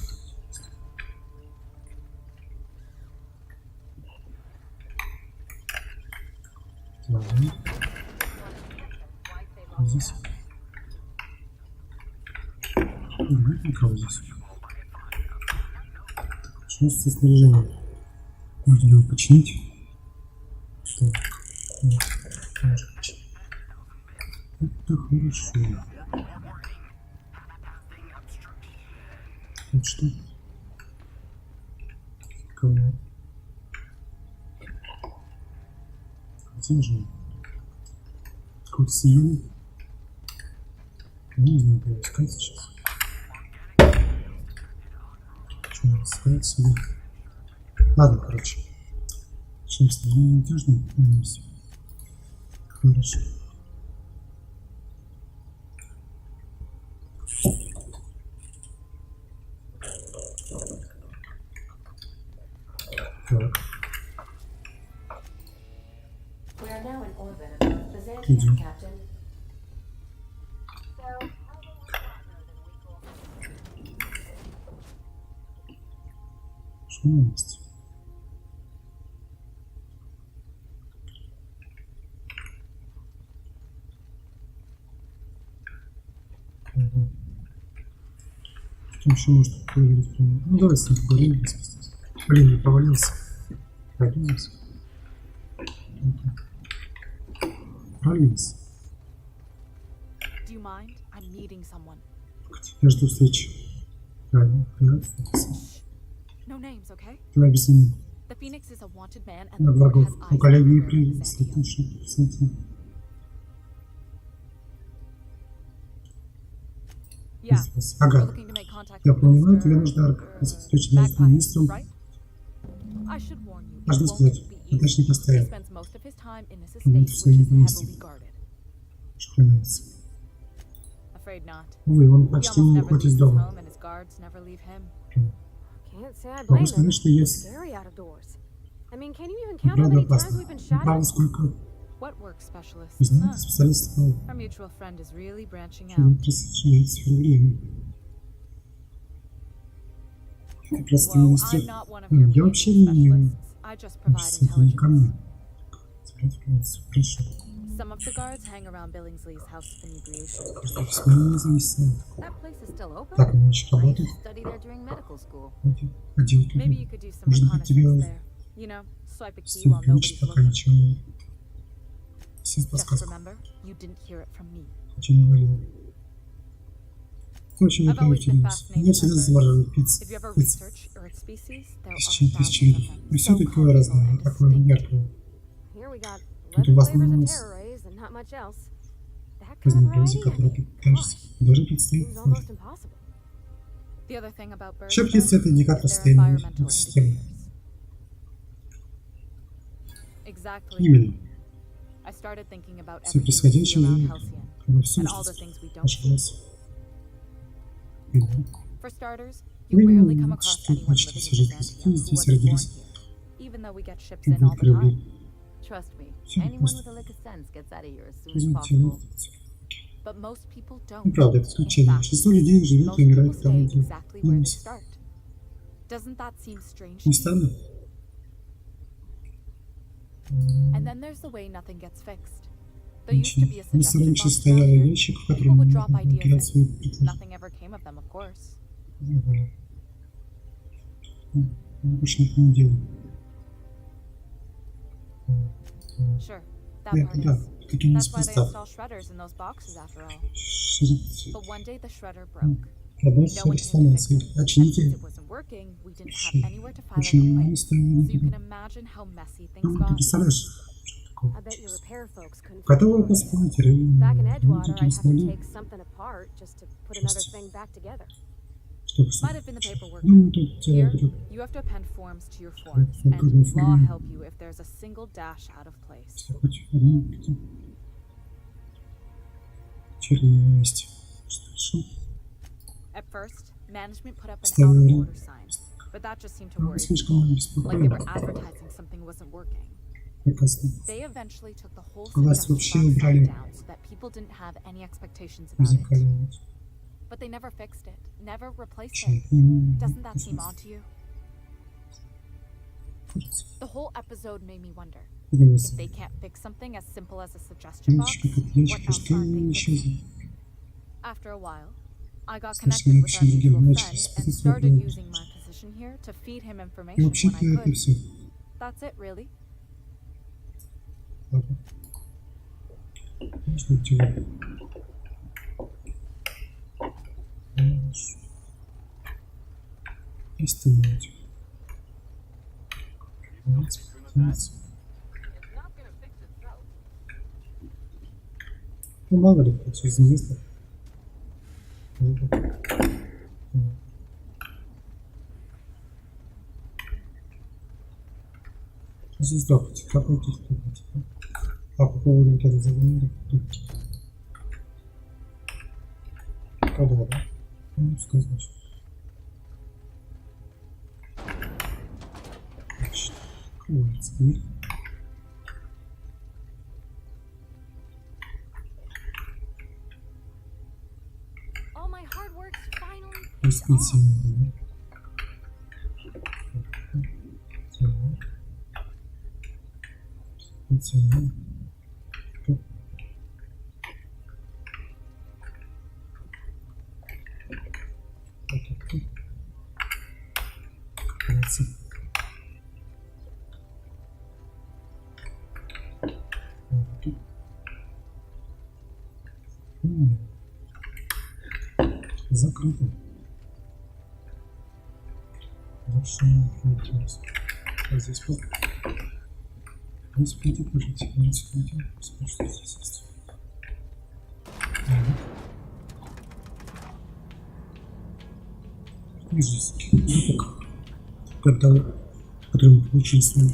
Ладно. Здесь. Нет никого здесь. Что со снаряжением? Можно его починить? Так. Можно починить. Это хорошо. Вот что? Кого? Где же? Какой-то съел? Не знаю, куда искать сейчас. Что надо ставить сюда? Ладно, короче. Чем с тобой надежно? Хорошо. Так. Идем. Что у меня есть? Что еще может появиться? Ну давай с ним поговорим. Блин, не провалился. Провалился. Провалился. Я жду встречи. Правильно, Давай без имен. На благо у коллеги и приветствия. Ага. Я понимаю, тебе нужна встреча с министром. Можно сказать, это же не постоянно. Он все не поместит. Шхранится. Увы, он почти не выходит из дома. Могу сказать, что есть. Правда опасно. Правда сколько? Вы знаете, специалист сказал, что не присоединяется в время. Как раз ты министр. Я вообще не с этим не ко мне. Хорошо. Весьма независимо. Так, они еще работают. Отделки. Может быть, тебе стоит конечно, пока ничего не... Все подсказки. Хочу не говорил. Очень готовы фильмс. Я всегда заворожен пиццей. Тысячи видов. И все такое разное, такое яркое. Тут у вас на нас разнообразие, которое, кажется, даже предстоит. Еще птица — это индикатор состояния системы. Именно. Все происходящее во всем, что ошибался. Вы что почти все жители здесь родились. Вы корабли. Все просто. Извините, ну правда, это исключение. Большинство людей живет и умирает там, где не не странно? Если раньше стоял ящик, в котором можно кидать свои предложения. Больше никто не делает. Да, такие неспроста. Продать все рестанции. Очините. Очень не стоит. Ну, ты представляешь? Готовы поспорить, люди не смогли. Что посмотреть? Ну, тут дело вдруг. Если хоть одну черную месте. Что решил? Ставил ряд. Слишком беспокойно. Прекрасно. Власть вообще убрали музыкальную. The whole episode made me wonder If they can't fix something as simple as a suggestion box. What else are they fixing? After a while, I got connected with our mutual friend and started using my position here to feed him information when I could. That's it, really. Ну, мало ли, все из места. Здравствуйте, какой тут ступить? А по поводу вот этого заглянили. Продал, да? Ну, пускай, значит. Открывается дверь. Действительно, да? Закрыто. Дальше не интересно. А здесь вот. Здесь пойти пожить. Здесь пойти. Что здесь есть? Вижу, который мы получили с вами.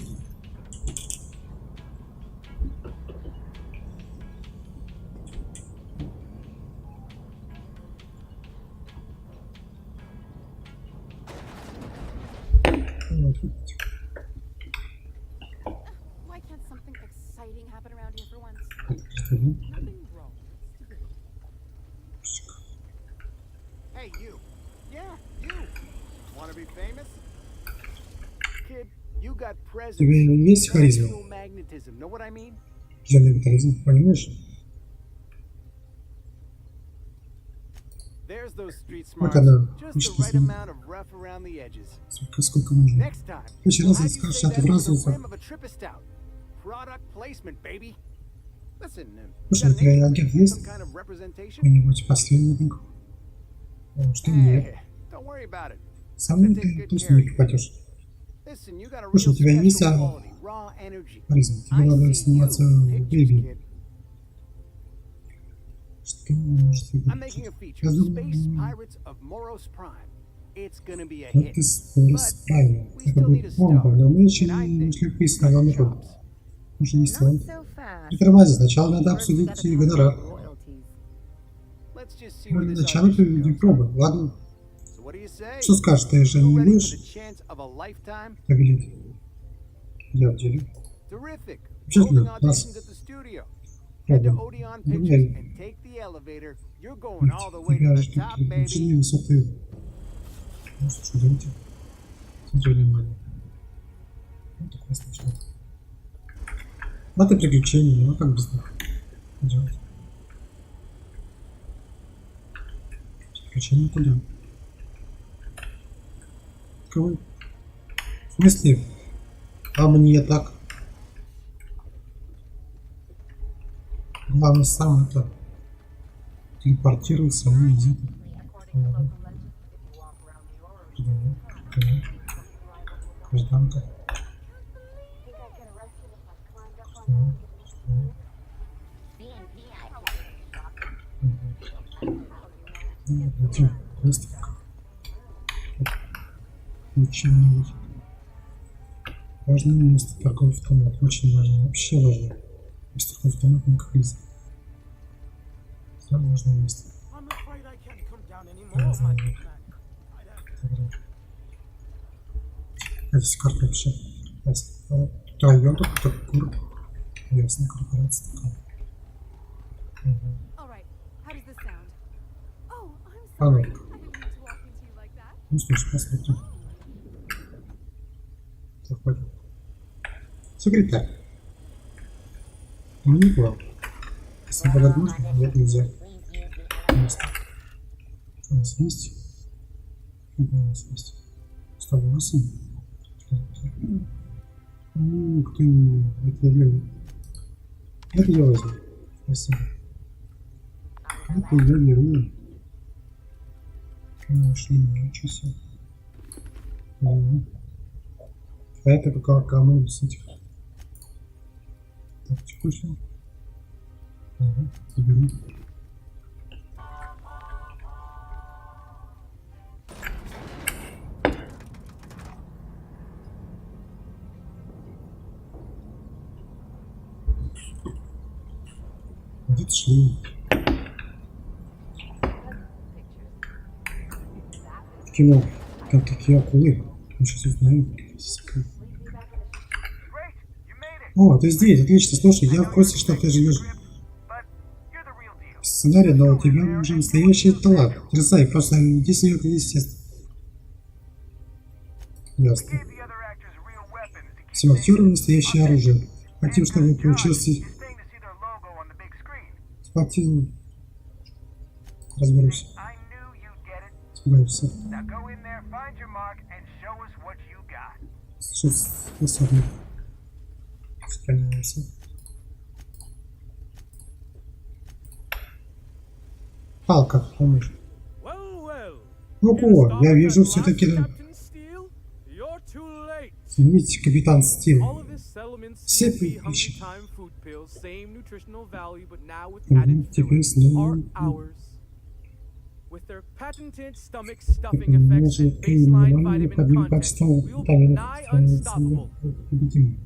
Why can't something exciting happen around here for once? Nothing wrong. Hey, you. Yeah, you. Want to be famous? Kid, you got presence. Тебе есть харизма? Natural magnetism. Know what I mean? Харизм, понимаешь? There's those street Вот smarts. она. Just the right amount of rough around the edges. Сколько нужно. Next time. В следующий раз How я do you скажу, say что ты that в with разницу. the rim of a Trippistout? Product placement, baby. Listen, you Слушай, got у an тебя agent? агент есть? Some kind of representation? Какой-нибудь последовательник? Что нет? Don't worry about it. Сам ты точно не попадешь. Listen, you got a Слушай, real у тебя есть special quality, raw energy. харизма? Тебе надо сниматься в Бэйби. Что может I'm быть? making a feature, Я Space думаю, Pirates of Moros Prime. It's gonna be a вот hit. ты справил. Это будет бомба, но мы еще не ушли в пись на главный роль. Уже есть талант. Не тормози, сначала надо обсудить гонорар. Ну, для начала ты пробуй, ладно? Что скажешь, ты же не будешь? На билет. Я в деле. Обязательно, нас. Пробуй. Тебя ждут приключения высоты. Ну, слушай, давайте. Смотри внимание. Вот такое сначала. Вот и приключения, ну как без них делать. Приключения куда? Кого? В смысле? А мне так? Главное сам это телепортировался, не визит. Гражданка. Ничего-нибудь. Важное место, торговый автомат. Очень важно. Вообще важно. Без торгового автомата никак нельзя. Самое важное место. Я знаю. Это карта вообще. Район только кур. Ясно, корпорация такая. Алло. Ну слушай, посмотрим. Заходим. Секретарь. Ну не плохо. Если подать можно, нет, нельзя. Место. Что у нас есть? Что у нас есть? 108. Кто это я это я возьму. Спасибо. Это я беру. Ушли, ничего себе. А это какая кому из этих? Так, текущий. Ага, заберу. Где-то шли. В кино. Там такие акулы. Мы сейчас узнаем. О, ты здесь, отлично. Слушай, я в курсе, что ты живешь в сценарии, но у тебя уже настоящий талант. Дерзай, просто здесь не это естественно. Ясно. Всем актерам настоящее оружие. хотим, чтобы получился спортивный. Разберусь. Сбавимся. Способный. Сохраняется. Палка, помнишь? Ого, я вижу все-таки. Видите, капитан Стил. Все пищи. Теперь снова. Наши принимали подвиг качества витаминов победим.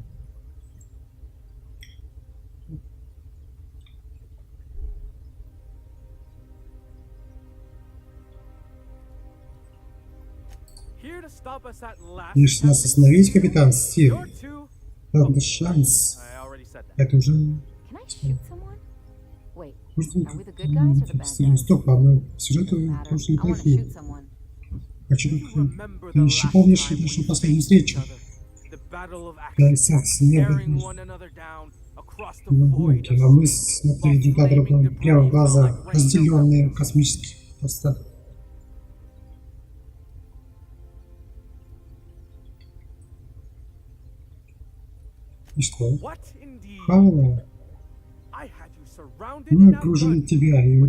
Лишь нас остановить, капитан Стив. Правда, шанс. Это уже... Стоп, а мы в сюжету тоже неплохие. Хочу, ты еще помнишь нашу последнюю встречу? Я секс неба. А мы смотрели друг на друга прямо в глаза, разделенные космические пространства. И что? Правильно. Мы окружили тебя, и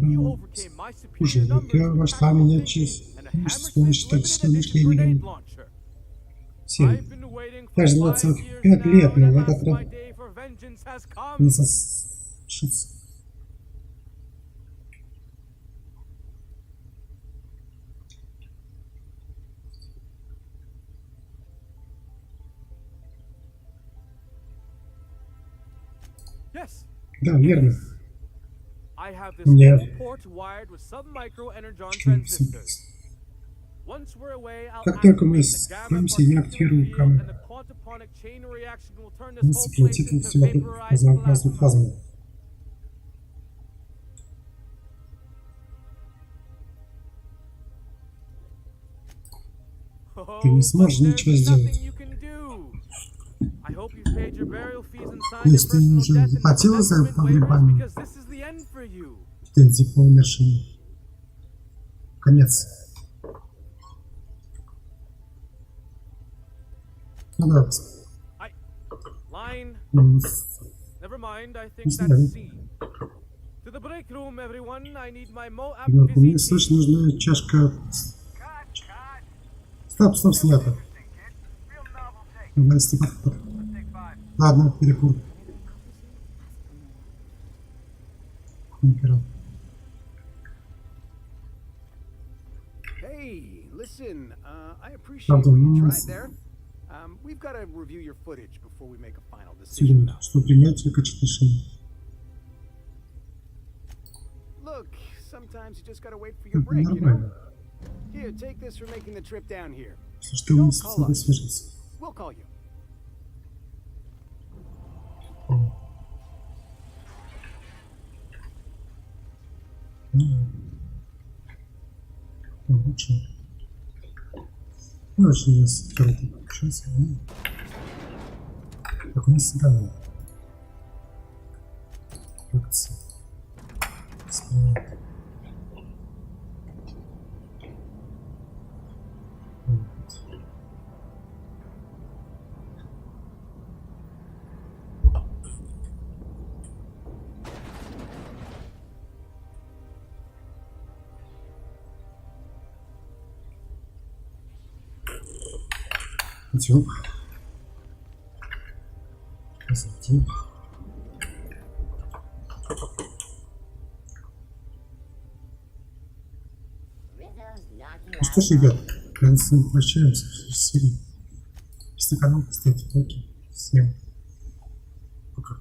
уже ты вошла меня с помощью тактического мышления. 7. Я ждала целых 5 лет, но в этот раз не засшится. Да, верно. Нет. Как только мы скроемся, я активирую камеру. Прилетит все вокруг фазами. Ты не сможешь ничего сделать. Если ты уже заплатила за погребание, претензии по умершему. Конец. Ну да. Мне слышно, нужна чашка. Стоп, снято. Ладно, перекур. Hey, listen, I appreciate what you tried there. We've got to review your footage before we make a final decision. Look, sometimes you just got to wait for your break, you know? Here, take this for making the trip down here. Don't call us. We'll call you. Лучше. Лучше у нас второй получился. Так у нас сигнал. Акция. Идем. Красоте. Ну что ж, ребят, мы с вами прощаемся. Ставьте лайки. Всем